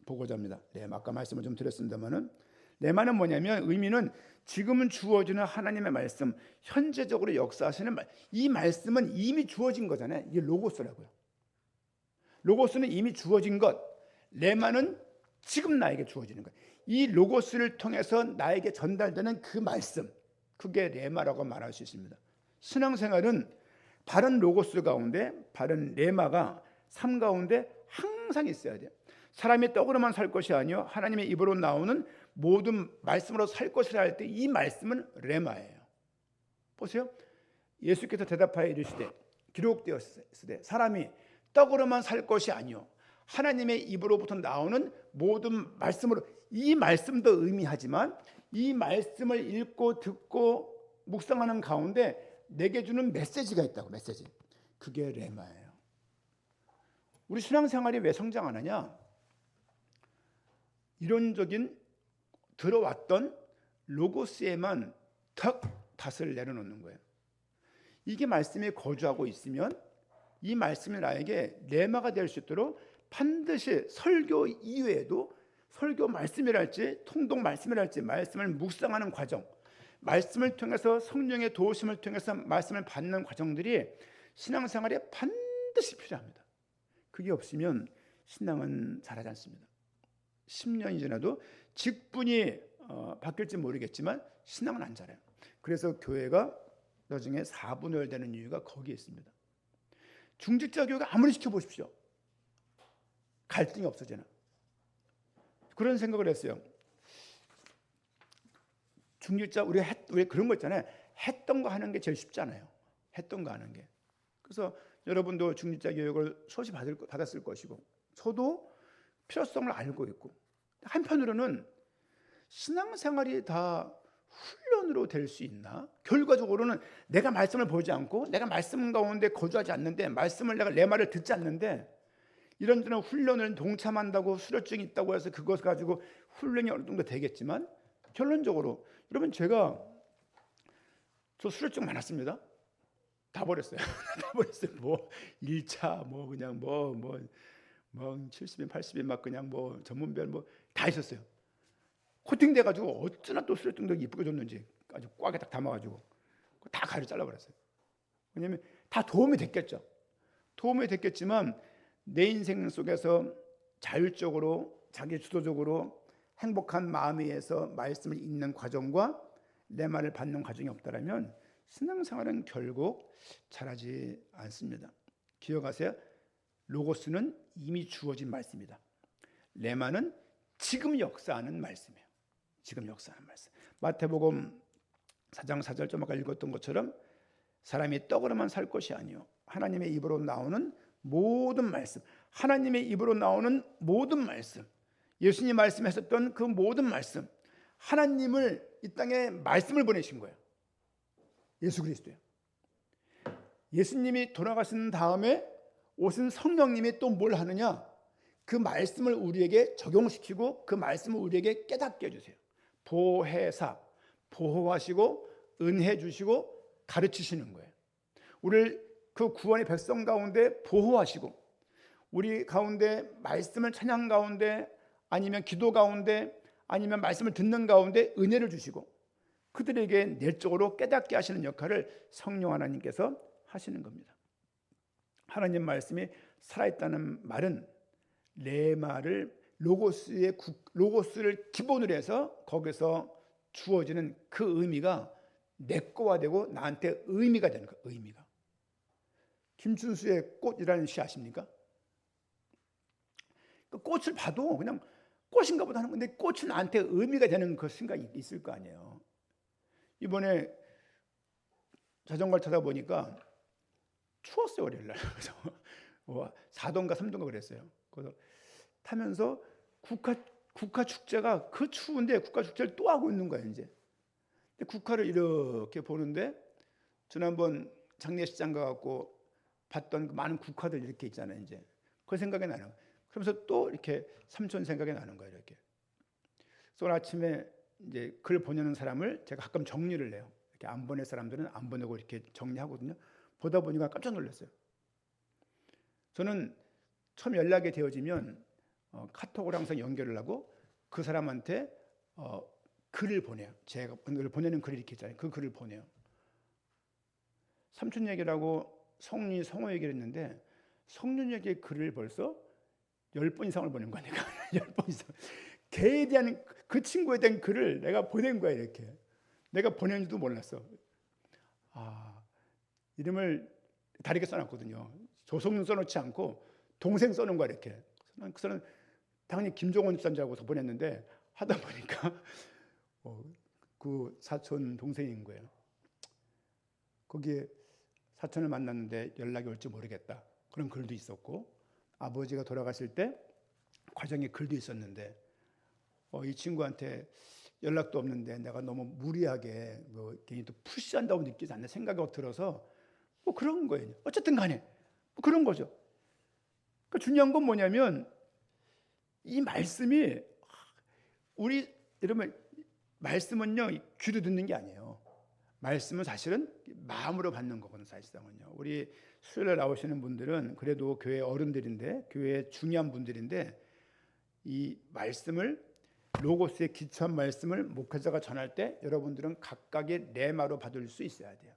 보고자 합니다. 레마, 아까 말씀을 좀 드렸습니다만 레마는 뭐냐면 의미는 지금은 주어지는 하나님의 말씀, 현재적으로 역사하시는 이 말씀은 이미 주어진 거잖아요. 이게 로고스라고요. 로고스는 이미 주어진 것, 레마는 지금 나에게 주어지는 것. 이 로고스를 통해서 나에게 전달되는 그 말씀, 그게 레마라고 말할 수 있습니다. 신앙생활은 바른 로고스 가운데 바른 레마가 삶 가운데 항상 있어야 돼요. 사람이 떡으로만 살 것이 아니요 하나님의 입으로 나오는 모든 말씀으로 살 것이라 할 때 이 말씀은 레마예요. 보세요. 예수께서 대답하여 이르시되 기록되었으되 사람이 떡으로만 살 것이 아니요 하나님의 입으로부터 나오는 모든 말씀으로, 이 말씀도 의미하지만 이 말씀을 읽고 듣고 묵상하는 가운데 내게 주는 메시지가 있다고. 메시지, 그게 레마예요. 우리 신앙생활이 왜 성장 안 하냐? 이론적인 들어왔던 로고스에만 턱 닷을 내려놓는 거예요. 이게 말씀에 거주하고 있으면 이 말씀이 나에게 레마가 될 수 있도록 반드시 설교 이외에도 설교 말씀이랄지 통독 말씀이랄지 말씀을 묵상하는 과정, 말씀을 통해서 성령의 도우심을 통해서 말씀을 받는 과정들이 신앙생활에 반드시 필요합니다. 그게 없으면 신앙은 자라지 않습니다. 10년이 지나도 직분이 바뀔지 모르겠지만 신앙은 안 자라요. 그래서 교회가 나중에 4분의 1 되는 이유가 거기에 있습니다. 중직자 교회가 아무리 시켜보십시오. 갈등이 없어지나. 그런 생각을 했어요. 중직자 우리 그런 거 있잖아요. 했던 거 하는 게 제일 쉽잖아요. 했던 거 하는 게. 그래서 여러분도 중직자 교육을 수없이 받았을 것이고 저도 필요성을 알고 있고 한편으로는 신앙생활이 다 훈련으로 될 수 있나? 결과적으로는 내가 말씀을 보지 않고 내가 말씀 가운데 거주하지 않는데 말씀을 내가 내 말을 듣지 않는데 이런저런 훈련을 동참한다고 수료증이 있다고 해서 그것 가지고 훈련이 어느 정도 되겠지만 결론적으로 여러분 저 수료증 많았습니다. 다 버렸어요. 다 버렸어요. 뭐 1차 뭐 그냥 뭐 70인 80인 막 그냥 뭐 전문별 뭐 다 있었어요. 코팅돼 가지고 어쩌나 또 수료증도 이쁘게 줬는지 아주 꽉에 딱 담아 가지고 다 가루 잘라 버렸어요. 왜냐면 다 도움이 됐겠죠. 도움이 됐겠지만 내 인생 속에서 자율적으로 자기 주도적으로 행복한 마음에 의해서 말씀을 읽는 과정과 내 말을 받는 과정이 없다라면 신앙생활은 결국 자라지 않습니다. 기억하세요. 로고스는 이미 주어진 말씀이다. 레마는 지금 역사하는 말씀이에요. 지금 역사하는 말씀. 마태복음 4장 4절 좀 아까 읽었던 것처럼 사람이 떡으로만 살 것이 아니요 하나님의 입으로 나오는 모든 말씀, 하나님의 입으로 나오는 모든 말씀, 예수님 말씀하셨던 그 모든 말씀, 하나님을 이 땅에 말씀을 보내신 거예요. 예수 그리스도요. 예수님이 돌아가신 다음에 오신 성령님이 또 뭘 하느냐? 그 말씀을 우리에게 적용시키고 그 말씀을 우리에게 깨닫게 해주세요. 보혜사, 보호하시고 은혜 주시고 가르치시는 거예요. 우리를 그 구원의 백성 가운데 보호하시고 우리 가운데 말씀을 찬양 가운데 아니면 기도 가운데 아니면 말씀을 듣는 가운데 은혜를 주시고 그들에게 내적으로 깨닫게 하시는 역할을 성령 하나님께서 하시는 겁니다. 하나님 말씀이 살아있다는 말은 레마를 로고스를 기본으로 해서 거기서 주어지는 그 의미가 내 거가 되고 나한테 의미가 되는 거예요. 의미가. 김춘수의 꽃이라는 시 아십니까? 그 꽃을 봐도 그냥 꽃인가 보다 하는 건데 꽃은 나한테 의미가 되는 그 생각이 있을 거 아니에요. 이번에 자전거를 타다 보니까 추웠어요, 월요일날. 그래서 4도인가 3도인가 그랬어요. 그래서 타면서 국화 축제가 그 추운데 국화 축제를 또 하고 있는 거예요, 이제. 근데 국화를 이렇게 보는데 지난번 장례식장 가갖고 봤던 그 많은 국화들 이렇게 있잖아요, 이제. 그 생각이 나는 거예요. 그러면서 또 이렇게 삼촌 생각이 나는 거예요, 이렇게. 그래서 오늘 아침에 이제 글 보내는 사람을 제가 가끔 정리를 해요. 이렇게 안 보낼 사람들은 안 보내고 이렇게 정리하거든요. 보다 보니까 깜짝 놀랐어요. 저는 처음 연락이 되어지면 카톡으로 항상 연결을 하고 그 사람한테 글을 보내요. 제가 보내는 글이 이렇게 있잖아요. 그 글을 보내요. 삼촌 얘기를 하고 성리 성호 얘기를 했는데 성륜 얘기의 글을 벌써 10번 이상을 보낸 거니까 10번 이상. 걔에 대한 그 친구에 대한 글을 내가 보낸 거야, 이렇게. 내가 보낸지도 몰랐어. 이름을 다르게 써놨거든요. 조성윤 써놓지 않고 동생 써놓은 거야, 이렇게. 그 사람 당연히 김종원 집사인 줄 알고서 보냈는데 하다 보니까 그 사촌 동생인 거예요. 거기에 사촌을 만났는데 연락이 올지 모르겠다, 그런 글도 있었고, 아버지가 돌아가실 때 과정에 글도 있었는데 이 친구한테 연락도 없는데 내가 너무 무리하게 괜히 또 푸시한다고 느끼지 않는 생각이 들어서 그런 거예요. 어쨌든 간에 그런 거죠. 그러니까 중요한 건 뭐냐면 이 말씀이 우리 여러분, 말씀은요 귀로 듣는 게 아니에요. 말씀은 사실은 마음으로 받는 거거든요, 사실상은요. 우리 수요일에 나오시는 분들은 그래도 교회 어른들인데, 교회 중요한 분들인데, 이 말씀을, 로고스에 기초한 말씀을 목회자가 전할 때 여러분들은 각각의 레마로 받을 수 있어야 돼요.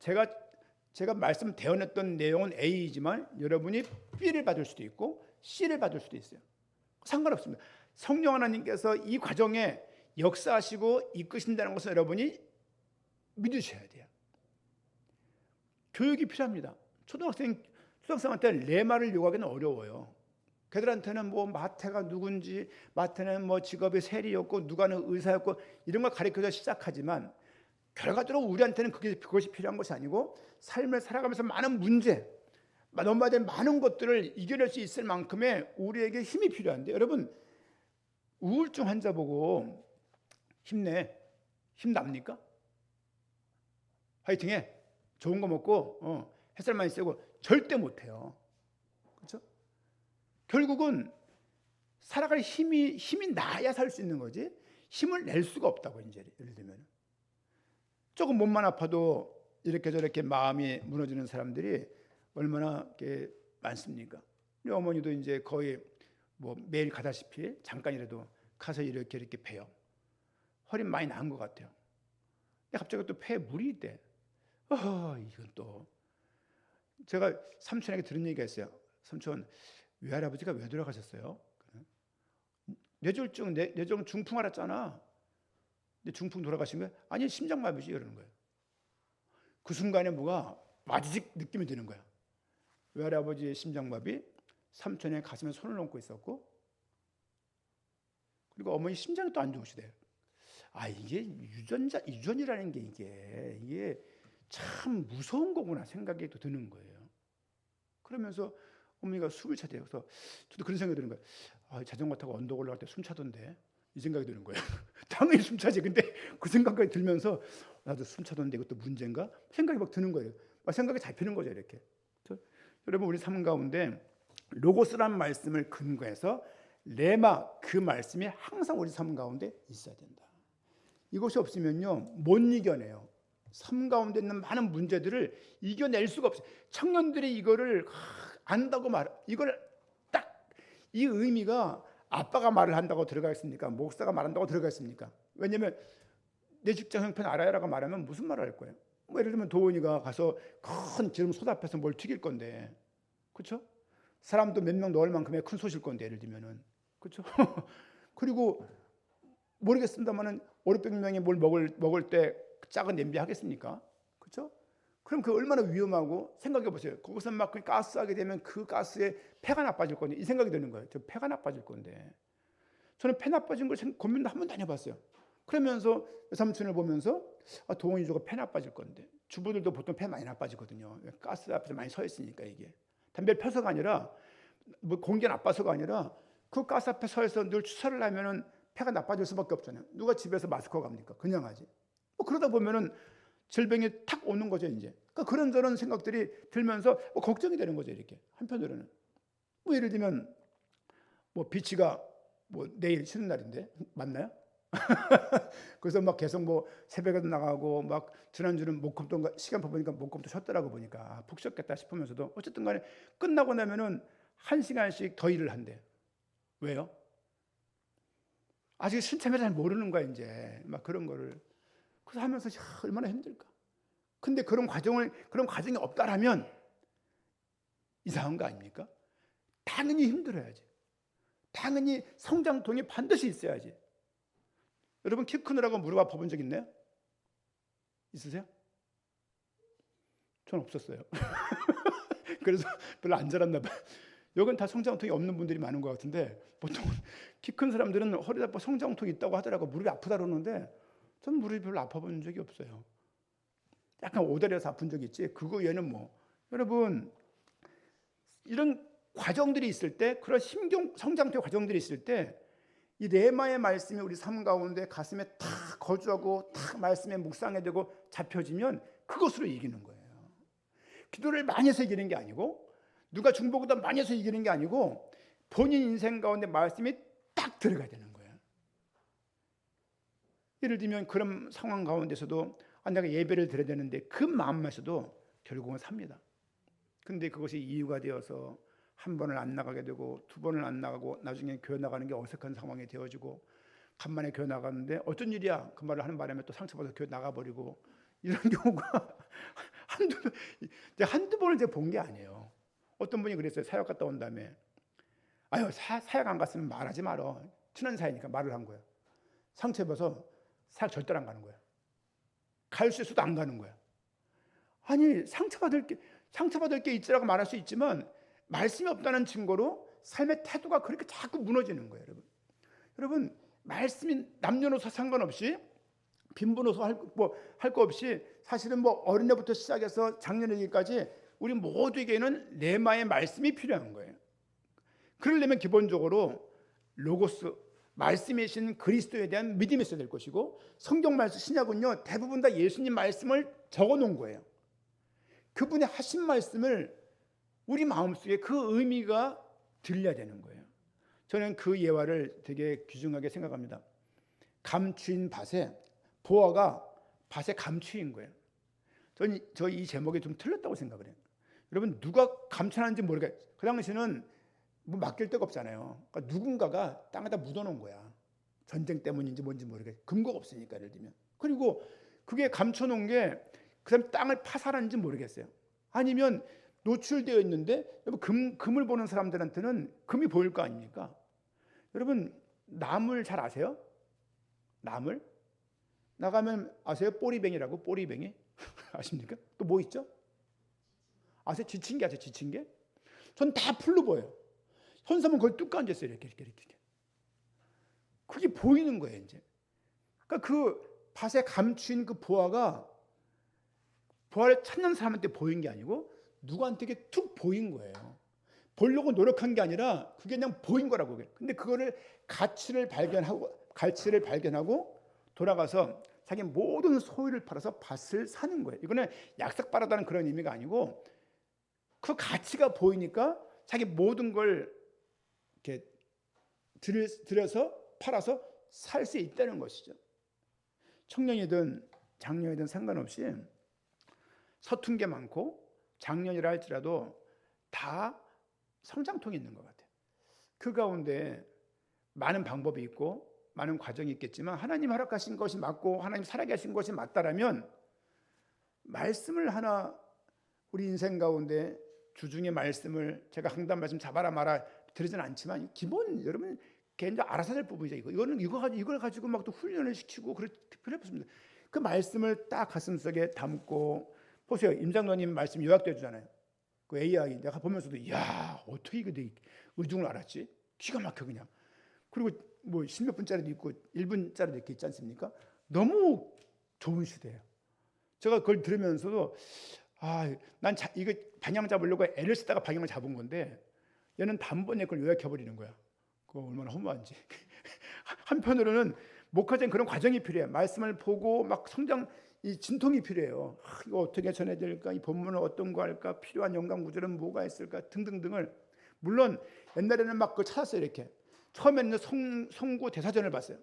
제가 말씀 대언했던 내용은 A이지만 여러분이 B를 받을 수도 있고 C를 받을 수도 있어요. 상관없습니다. 성령 하나님께서 이 과정에 역사하시고 이끄신다는 것을 여러분이 믿으셔야 돼요. 교육이 필요합니다. 초등학생한테 레마를 요구하기는 어려워요. 걔들한테는 마태가 누군지, 마태는 직업이 세리였고 누가는 의사였고 이런 걸 가르쳐서 시작하지만 결과적으로 우리한테는 그것이 필요한 것이 아니고 삶을 살아가면서 많은 문제, 넘어야 될 많은 것들을 이겨낼 수 있을 만큼의 우리에게 힘이 필요한데, 여러분 우울증 환자 보고 힘내, 힘 납니까? 화이팅해, 좋은 거 먹고 햇살 많이 쐬고, 절대 못해요. 그렇죠? 결국은 살아갈 힘이 나야 살 수 있는 거지, 힘을 낼 수가 없다고. 이제 예를 들면 조금 몸만 아파도 이렇게 저렇게 마음이 무너지는 사람들이 얼마나 많습니까? 우리 어머니도 이제 거의 매일 가다시피 잠깐이라도 가서 이렇게 봬요. 허리 많이 나은 것 같아요. 근데 갑자기 또 폐에 물이 있대. 이건 또 제가 삼촌에게 들은 얘기가 있어요. 삼촌, 외할아버지가 왜 돌아가셨어요? 뇌졸중 중풍 알았잖아. 근데 중풍 돌아가신 거야? 아니, 심장마비지, 그러는 거예요. 그 순간에 뭐가 와지직 느낌이 드는 거야. 외할아버지의 심장마비, 삼촌의 가슴에 손을 얹고 있었고, 그리고 어머니 심장이 또 안 좋으시대요. 이게 유전이라는 게 이게 참 무서운 거구나 생각이 또 드는 거예요. 그러면서 어머니가 숨을 차대요. 그래서 저도 그런 생각이 드는 거예요. 자전거 타고 언덕 올라갈 때 숨 차던데, 이 생각이 드는 거예요. 당연히 숨 차지. 근데 그 생각까지 들면서 나도 숨 차던데 이것도 문제인가? 생각이 막 드는 거예요. 생각이 잡히는 거죠, 이렇게. 여러분, 우리 삶 가운데 로고스란 말씀을 근거해서 레마, 그 말씀이 항상 우리 삶 가운데 있어야 된다. 이것이 없으면요 못 이겨내요. 삶 가운데 있는 많은 문제들을 이겨낼 수가 없어요. 청년들이 이거를 안다고 이걸 딱 이 의미가, 아빠가 말을 한다고 들어가 있습니까? 목사가 말한다고 들어가 있습니까? 왜냐하면 내 직장 형편 알아야라고 말하면 무슨 말을 할 거예요? 예를 들면 도원이가 가서 큰 기름 솥 앞에서 뭘 튀길 건데, 그렇죠? 사람도 몇 명 넣을 만큼의 큰 솥일 건데, 예를 들면은, 그렇죠? 그리고 모르겠습니다만은 500~600명이 뭘 먹을 때 작은 냄비 하겠습니까? 그렇죠? 그럼 그 얼마나 위험하고 생각해 보세요. 거기서 막 그 가스하게 되면 그 가스에 폐가 나빠질 건데 이 생각이 드는 거예요. 저 폐가 나빠질 건데 저는 폐 나빠진 걸 고민도 한 번도 안 해봤어요. 그러면서 삼촌을 보면서 동원이 저거 폐 나빠질 건데 주부들도 보통 폐 많이 나빠지거든요. 가스 앞에서 많이 서 있으니까 이게 담배를 펴서가 아니라 뭐 공기 나빠서가 아니라 그 가스 앞에 서서 늘 주사를 하면은 폐가 나빠질 수밖에 없잖아요. 누가 집에서 마스크 갑니까? 그냥 하지. 뭐 그러다 보면은 질병이 탁 오는 거죠 이제. 그러니까 그런저런 생각들이 들면서 걱정이 되는 거죠 이렇게 한편으로는. 뭐 예를 들면 뭐 비치가 뭐 내일 쉬는 날인데 맞나요? 그래서 막 계속 뭐 새벽에도 나가고 막 지난주는 목금도 시간 보니까 목금도 쉬었더라고 보니까 푹 쉬었겠다 싶으면서도 어쨌든 간에 끝나고 나면은 1시간씩 더 일을 한대. 왜요? 아직 신참을 잘 모르는 거야 이제 막 그런 거를. 그래서 하면서 얼마나 힘들까. 근데 그런 과정이 없다라면 이상한 거 아닙니까? 당연히 힘들어야지. 당연히 성장통이 반드시 있어야지. 여러분 키 크느라고 무릎 아파본 적 있나요? 있으세요? 전 없었어요. 그래서 별로 안 자랐나 봐요. 여긴 다 성장통이 없는 분들이 많은 것 같은데 보통 키 큰 사람들은 허리 아파 성장통이 있다고 하더라고. 무릎이 아프다 그러는데 전 무릎이 별로 아파본 적이 없어요. 약간 오다리에서 아픈 적이 있지. 그거 외에는 뭐. 여러분 이런 과정들이 있을 때 그런 성장통의 과정들이 있을 때 이 레마의 말씀이 우리 삶 가운데 가슴에 탁 거주하고 탁 말씀에 묵상이 되고 잡혀지면 그것으로 이기는 거예요. 기도를 많이 해서 이기는 게 아니고 누가 중보보다 많이 해서 이기는 게 아니고 본인 인생 가운데 말씀이 딱 들어가야 되는 거예요. 예를 들면 그런 상황 가운데서도 내가 예배를 드려야 되는데 그 마음에서도 결국은 삽니다. 근데 그것이 이유가 되어서 한 번을 안 나가게 되고 두 번을 안 나가고 나중에 교회 나가는 게 어색한 상황이 되어지고 간만에 교회 나갔는데 어쩐 일이야 그 말을 하는 바람에 또 상처받아서 교회 나가버리고 이런 경우가 한두 번을 제가 본 게 아니에요. 어떤 분이 그랬어요. 사역 갔다 온 다음에 사역 안 갔으면 말하지 말어. 친한 사이니까 말을 한 거예요. 상처 입어서 사역 절대로 안 가는 거예요. 갈 수 있어도 안 가는 거예요. 아니 상처받을 게 있지라고 말할 수 있지만 말씀이 없다는 증거로 삶의 태도가 그렇게 자꾸 무너지는 거예요. 여러분 말씀이 남녀노소 상관없이 빈부노소 할 거 없이 사실은 뭐 어린애부터 시작해서 장년이기까지 우리 모두에게는 레마의 말씀이 필요한 거예요. 그러려면 기본적으로 로고스 말씀이신 그리스도에 대한 믿음이 있어야 될 것이고 성경 말씀 신약은요 대부분 다 예수님 말씀을 적어 놓은 거예요. 그분의 하신 말씀을 우리 마음속에 그 의미가 들려야 되는 거예요. 저는 그 예화를 되게 귀중하게 생각합니다. 감추인 밭에 보아가 밭에 감추인 거예요. 저는 이 제목이 좀 틀렸다고 생각을 해요. 여러분 누가 감춰놨는지 모르겠어요. 그 당시는 뭐 맡길 데가 없잖아요. 그러니까 누군가가 땅에다 묻어놓은 거야. 전쟁 때문인지 뭔지 모르겠어요. 근거가 없으니까 예를 들면. 그리고 그게 감춰놓은 게 그 사람 땅을 파산한지 모르겠어요. 아니면 노출되어 있는데 금을 보는 사람들한테는 금이 보일 거 아닙니까? 여러분 나물 잘 아세요? 나물? 나가면 아세요? 꼬리뱅이라고 꼬리뱅이? 아십니까? 또 뭐 있죠? 아세요? 지친개 아세요? 지친개? 전 다 풀로 보여요. 현삼은 거의 뚝 앉았어요. 이렇게. 그게 보이는 거예요 이제. 그러니까 그 밭에 감춘 그 보아가 부활을 찾는 사람한테 보인 게 아니고 누구한테 이게 툭 보인 거예요. 보려고 노력한 게 아니라 그게 그냥 보인 거라고. 근데 그거를 가치를 발견하고 돌아가서 자기 모든 소유를 팔아서 밭을 사는 거예요. 이거는 약삭빠르다는 그런 의미가 아니고 그 가치가 보이니까 자기 모든 걸 이렇게 들여서 팔아서 살 수 있다는 것이죠. 청년이든 장년이든 상관없이 서툰 게 많고 장년이라 할지라도 다 성장통이 있는 것 같아요. 그 가운데 많은 방법이 있고 많은 과정이 있겠지만 하나님 허락하신 것이 맞고 하나님 살아계신 것이 맞다라면 말씀을 하나 우리 인생 가운데 주중의 말씀을 제가 항상 말씀 잡아라 마라 드리지는 않지만 기본 여러분 개인적으로 알아서 할 부분이죠. 이걸 가지고 막 또 훈련을 시키고 그래 보십니다. 그 말씀을 딱 가슴속에 담고 보세요. 임장로님 말씀 요약돼 주잖아요. 그 AI 내가 보면서도 이야 어떻게 이게 내 의중을 알았지? 기가 막혀 그냥. 그리고 뭐 10몇 분짜리도 있고 1분짜리도 이렇게 있지 않습니까? 너무 좋은 시대예요. 제가 그걸 들으면서도 난 이거 방향 잡으려고 애를 쓰다가 방향을 잡은 건데 얘는 단번에 그걸 요약해 버리는 거야. 그거 얼마나 허무한지. 한편으로는 목회자는 그런 과정이 필요해. 말씀을 보고 막 성장 이 진통이 필요해요. 이거 어떻게 전해야 될까? 이 본문은 어떤 거 할까? 필요한 연관 구절은 뭐가 있을까? 등등등을. 물론 옛날에는 막 그걸 찾았어요. 이렇게 처음에는 성구 대사전을 봤어요.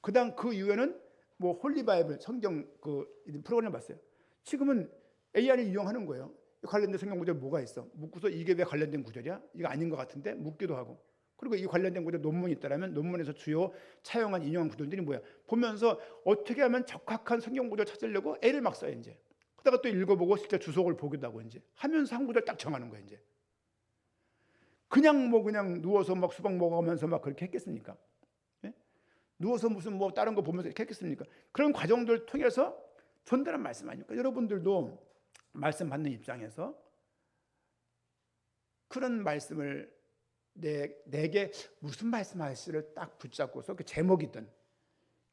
그다음 그 이후에는 뭐 홀리바이블 성경 그 프로그램을 봤어요. 지금은 AI를 이용하는 거예요. 관련된 성경 구절 뭐가 있어? 묻고서 이게 왜 관련된 구절이야? 이거 아닌 것 같은데 묻기도 하고. 그리고 이 관련된 구절 논문이 있다라면 논문에서 주요 차용한 인용한 구절들이 뭐야? 보면서 어떻게 하면 적합한 성경 구절 찾으려고 애를 막 써요 이제. 그러다가 또 읽어보고 실제 주석을 보기도 하고 이제 하면서 한 구절 딱 정하는 거예요 이제. 그냥 누워서 막 수박 먹으면서 막 그렇게 했겠습니까? 예? 누워서 무슨 뭐 다른 거 보면서 이렇게 했겠습니까? 그런 과정들을 통해서 전달한 말씀 아닙니까? 여러분들도 말씀 받는 입장에서 그런 말씀을 내게 무슨 말씀하시를 딱 붙잡고서 그 제목이든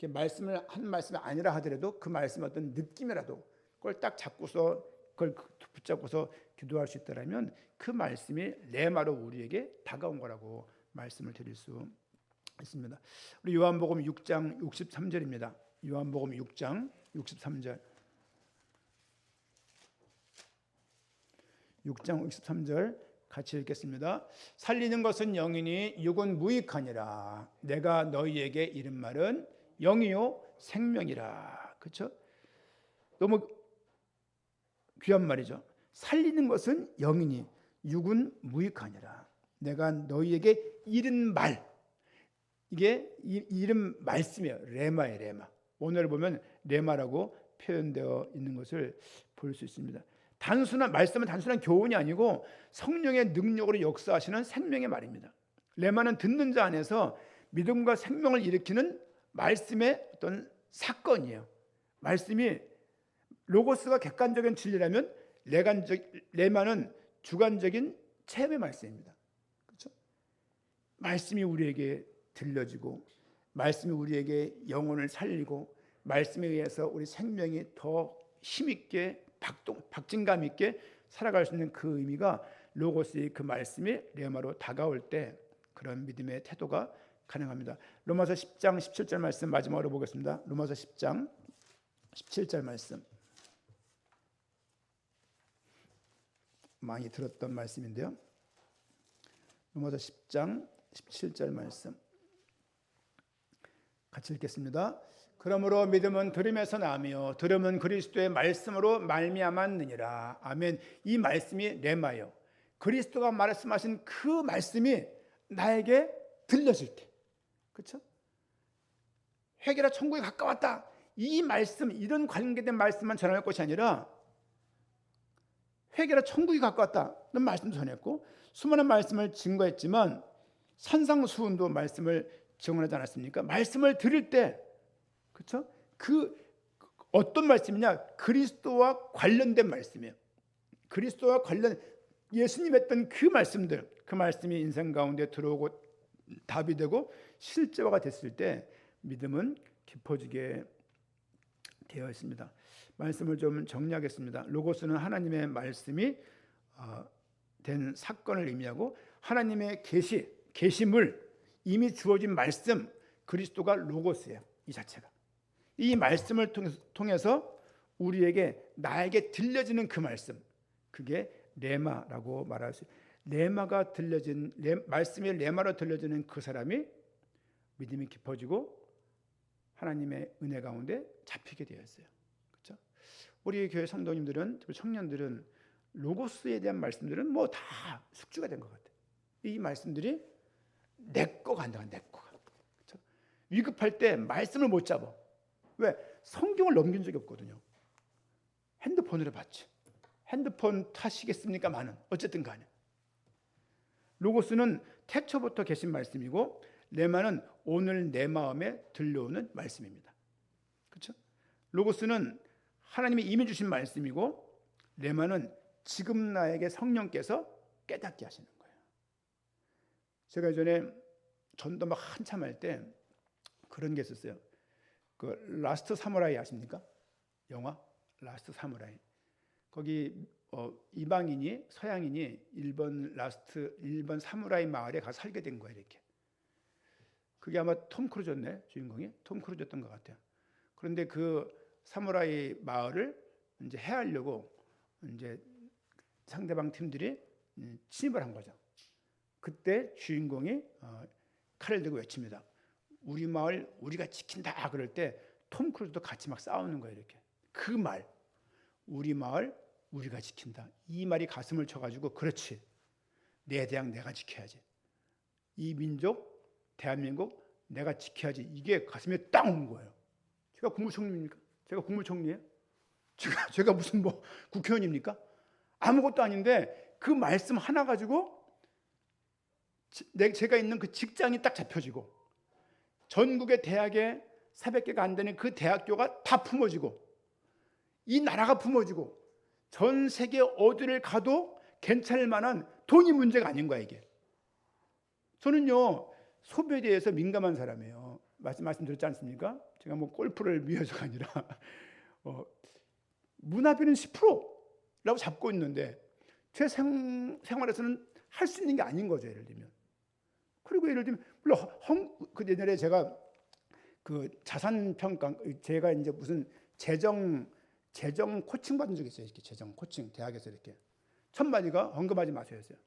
말씀을 한 말씀이 아니라 하더라도 그 말씀의 어떤 느낌이라도 그걸 딱 잡고서 그걸 붙잡고서 기도할 수 있다라면 그 말씀이 레마로 우리에게 다가온 거라고 말씀을 드릴 수 있습니다. 우리 요한복음 6장 63절입니다. 요한복음 6장 63절. 6장 63절 같이 읽겠습니다. 살리는 것은 영이니 육은 무익하니라. 내가 너희에게 이른 말은 영이요 생명이라. 그렇죠? 너무 귀한 말이죠. 살리는 것은 영이니 육은 무익하니라. 내가 너희에게 이른 말. 이게 이른 말씀이에요. 레마예요, 레마. 오늘 보면 레마라고 표현되어 있는 것을 볼 수 있습니다. 단순한 말씀은 단순한 교훈이 아니고 성령의 능력으로 역사하시는 생명의 말입니다. 레마는 듣는 자 안에서 믿음과 생명을 일으키는 말씀의 어떤 사건이에요. 말씀이 로고스가 객관적인 진리라면 레마는 주관적인 체험의 말씀입니다. 그렇죠? 말씀이 우리에게 들려지고 말씀이 우리에게 영혼을 살리고 말씀에 의해서 우리 생명이 더 힘있게 박진감 있게 살아갈 수 있는 그 의미가 로고스의 그 말씀이 레마로 다가올 때 그런 믿음의 태도가 가능합니다. 로마서 10장 17절 말씀 마지막으로 보겠습니다. 로마서 10장 17절 말씀. 많이 들었던 말씀인데요. 로마서 10장 17절 말씀 같이 읽겠습니다. 그러므로 믿음은 들음에서 나며 들음은 그리스도의 말씀으로 말미암았느니라. 아멘. 이 말씀이 레마요. 그리스도가 말씀하신 그 말씀이 나에게 들려질 때, 그렇죠? 회개라 천국에 가까웠다. 이 말씀, 이런 관계된 말씀만 전할 것이 아니라 회개라 천국이 가까웠다는 말씀도 전했고 수많은 말씀을 증거했지만 산상수훈도 말씀을 증언하지 않았습니까? 말씀을 들을 때, 그렇죠? 그 어떤 말씀이냐? 그리스도와 관련된 말씀이에요. 그리스도와 관련 예수님 했던 그 말씀들, 그 말씀이 인생 가운데 들어오고 답이 되고 실제화가 됐을 때 믿음은 깊어지게 되어 있습니다. 말씀을 좀 정리하겠습니다. 로고스는 하나님의 말씀이 된 사건을 의미하고 하나님의 계시물, 이미 주어진 말씀, 그리스도가 로고스예요. 이 자체가. 이 말씀을 통해서 우리에게 나에게 들려지는 그 말씀, 그게 레마라고 말할 수 있어요. 레마가 들려진 말씀의 레마로 들려지는 그 사람이 믿음이 깊어지고 하나님의 은혜 가운데 잡히게 되었어요. 그렇죠? 우리 교회 성도님들은, 청년들은 로고스에 대한 말씀들은 뭐 다 숙주가 된 것 같아요. 이 말씀들이 내 거가 안 돼, 내 거가. 그렇죠? 위급할 때 말씀을 못 잡아. 왜? 성경을 넘긴 적이 없거든요. 핸드폰으로 봤지. 핸드폰 탓이겠습니까? 많은. 어쨌든 간에. 로고스는 태초부터 계신 말씀이고 레마는 오늘 내 마음에 들려오는 말씀입니다. 그렇죠? 로고스는 하나님이 이미 주신 말씀이고 레마는 지금 나에게 성령께서 깨닫게 하시는 거예요. 제가 예전에 전도 막 한참 할 때 그런 게 있었어요. 그 라스트 사무라이 아십니까? 영화 라스트 사무라이. 거기 이방인이 서양인이 일본 사무라이 마을에 가서 살게 된 거예요. 이렇게. 그게 아마 톰 크루즈였네. 주인공이 톰 크루즈였던 것 같아요. 그런데 그 사무라이 마을을 이제 해하려고 이제 상대방 팀들이 침입을 한 거죠. 그때 주인공이 칼을 들고 외칩니다. 우리 마을 우리가 지킨다. 그럴 때 톰 크루즈도 같이 막 싸우는 거예요. 이렇게. 그 말, 우리 마을 우리가 지킨다. 이 말이 가슴을 쳐가지고 그렇지. 내 대학 내가 지켜야지. 이 민족 대한민국 내가 지켜야지. 이게 가슴에 딱 온 거예요. 제가 국무총리입니까? 제가 국무총리예요? 제가 무슨 뭐 국회의원입니까? 아무것도 아닌데 그 말씀 하나 가지고 제가 있는 그 직장이 딱 잡혀지고 전국의 대학에 400개가 안 되는 그 대학교가 다 품어지고 이 나라가 품어지고 전 세계 어디를 가도 괜찮을 만한 돈이 문제가 아닌 거야 이게. 저는요 소비에 대해서 민감한 사람이에요. 말씀드렸지 않습니까? 제가 뭐 골프를 위해서가 아니라 문화비는 10%라고 잡고 있는데 제 생활에서는 할 수 있는 게 아닌 거죠. 예를 들면. 그리고 예를 들면 물론 그 옛날에 제가 그 자산 평가 제가 이제 무슨 재정 코칭 받은 적이 있어요. 이렇게 재정 코칭 대학에서 이렇게 첫마디가 헌금하지 마세요 했어요.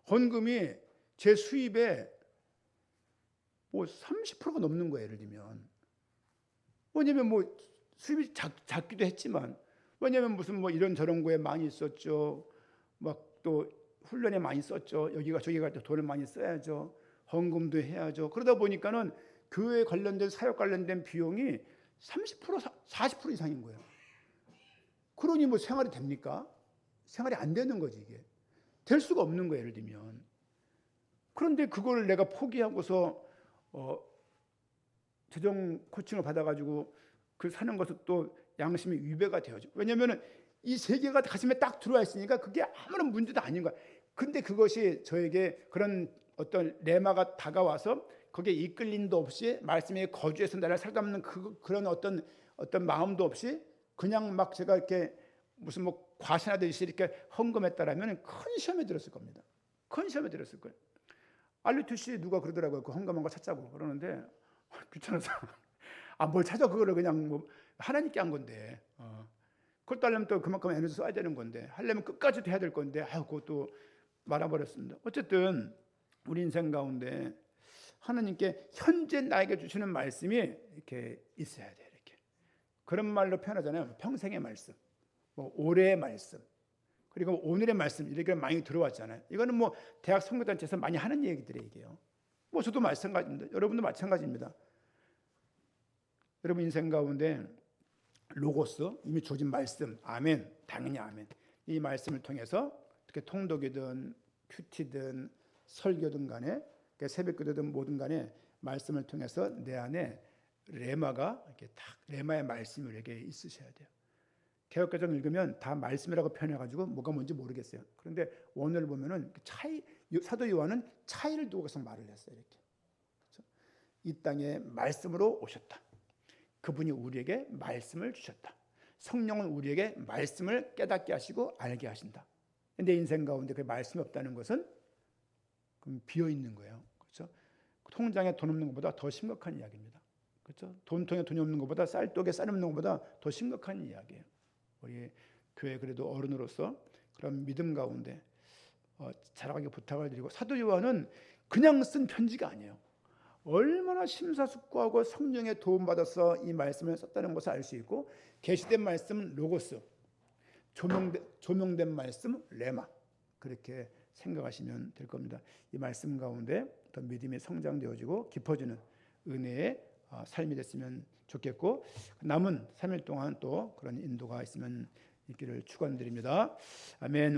헌금이 제 수입의 뭐 30%가 넘는 거예요. 예를 들면. 왜냐면 뭐 수입이 작기도 했지만 왜냐면 무슨 뭐 이런 저런 거에 많이 썼죠. 막 또 훈련에 많이 썼죠. 여기가 저기가 돈을 많이 써야죠. 헌금도 해야죠. 그러다 보니까는 교회 관련된 사역 관련된 비용이 30% 40% 이상인 거예요. 그러니 뭐 생활이 됩니까? 생활이 안 되는 거지 이게. 될 수가 없는 거예요. 예를 들면. 그런데 그걸 내가 포기하고서 재정 코칭을 받아가지고 그 사는 것은 또 양심이 위배가 되어져. 왜냐하면 이 세계가 가슴에 딱 들어와 있으니까 그게 아무런 문제도 아닌 거야. 근데 그것이 저에게 그런 어떤 레마가 다가와서 거기에 이끌림도 없이 말씀에 거주해서 나를 살아남는 그런 어떤 마음도 없이 그냥 막 제가 이렇게 무슨 뭐 과신하듯이 이렇게 헌금했다라면 큰 시험에 들었을 겁니다. 큰 시험에 들었을 거예요. 알루투시 누가 그러더라고요. 그 헌금한 거 찾자고 그러는데 귀찮아서 뭘 찾아 그거를 그냥 뭐 하나님께 한 건데 그것도 하려면 또 그만큼 에너지 써야 되는 건데 하려면 끝까지 해야 될 건데 그것도 말아버렸습니다. 어쨌든 우리 인생 가운데 하나님께 현재 나에게 주시는 말씀이 이렇게 있어야 돼. 이렇게 그런 말로 표현하잖아요. 평생의 말씀, 뭐 올해의 말씀, 그리고 오늘의 말씀 이렇게 많이 들어왔잖아요. 이거는 뭐 대학 선교단체에서 많이 하는 얘기들이에요. 이게요. 뭐 저도 마찬가지입니다. 여러분도 마찬가지입니다. 여러분 인생 가운데 로고스 이미 주어진 말씀, 아멘, 당연히 아멘. 이 말씀을 통해서 어떻게 통독이든 큐티든 설교든 간에 새벽기도든 뭐든 간에 말씀을 통해서 내 안에 레마가 이렇게 딱 레마의 말씀이 이렇게 있으셔야 돼요. 개역개정 읽으면 다 말씀이라고 표현해가지고 뭐가 뭔지 모르겠어요. 그런데 원어를 보면은 차이 사도 요한은 차이를 두고서 말을 했어요. 이렇게 그렇죠? 이 땅에 말씀으로 오셨다. 그분이 우리에게 말씀을 주셨다. 성령은 우리에게 말씀을 깨닫게 하시고 알게 하신다. 내 인생 가운데 그 말씀이 없다는 것은 그럼 비어 있는 거예요. 그렇죠? 통장에 돈 없는 것보다 더 심각한 이야기입니다. 그렇죠? 돈통에 돈이 없는 것보다 쌀독에 쌀 없는 것보다 더 심각한 이야기예요. 우리 교회 그래도 어른으로서 그런 믿음 가운데 자라가게 부탁을 드리고 사도 요한은 그냥 쓴 편지가 아니에요. 얼마나 심사숙고하고 성령의 도움받아서 이 말씀을 썼다는 것을 알 수 있고 계시된 말씀 로고스, 조명된 말씀 레마 그렇게 생각하시면 될 겁니다. 이 말씀 가운데 더 믿음이 성장되어지고 깊어지는 은혜의 삶이 됐으면 좋겠고 남은 3일 동안 또 그런 인도가 있으면 있기를 축원드립니다. 아멘.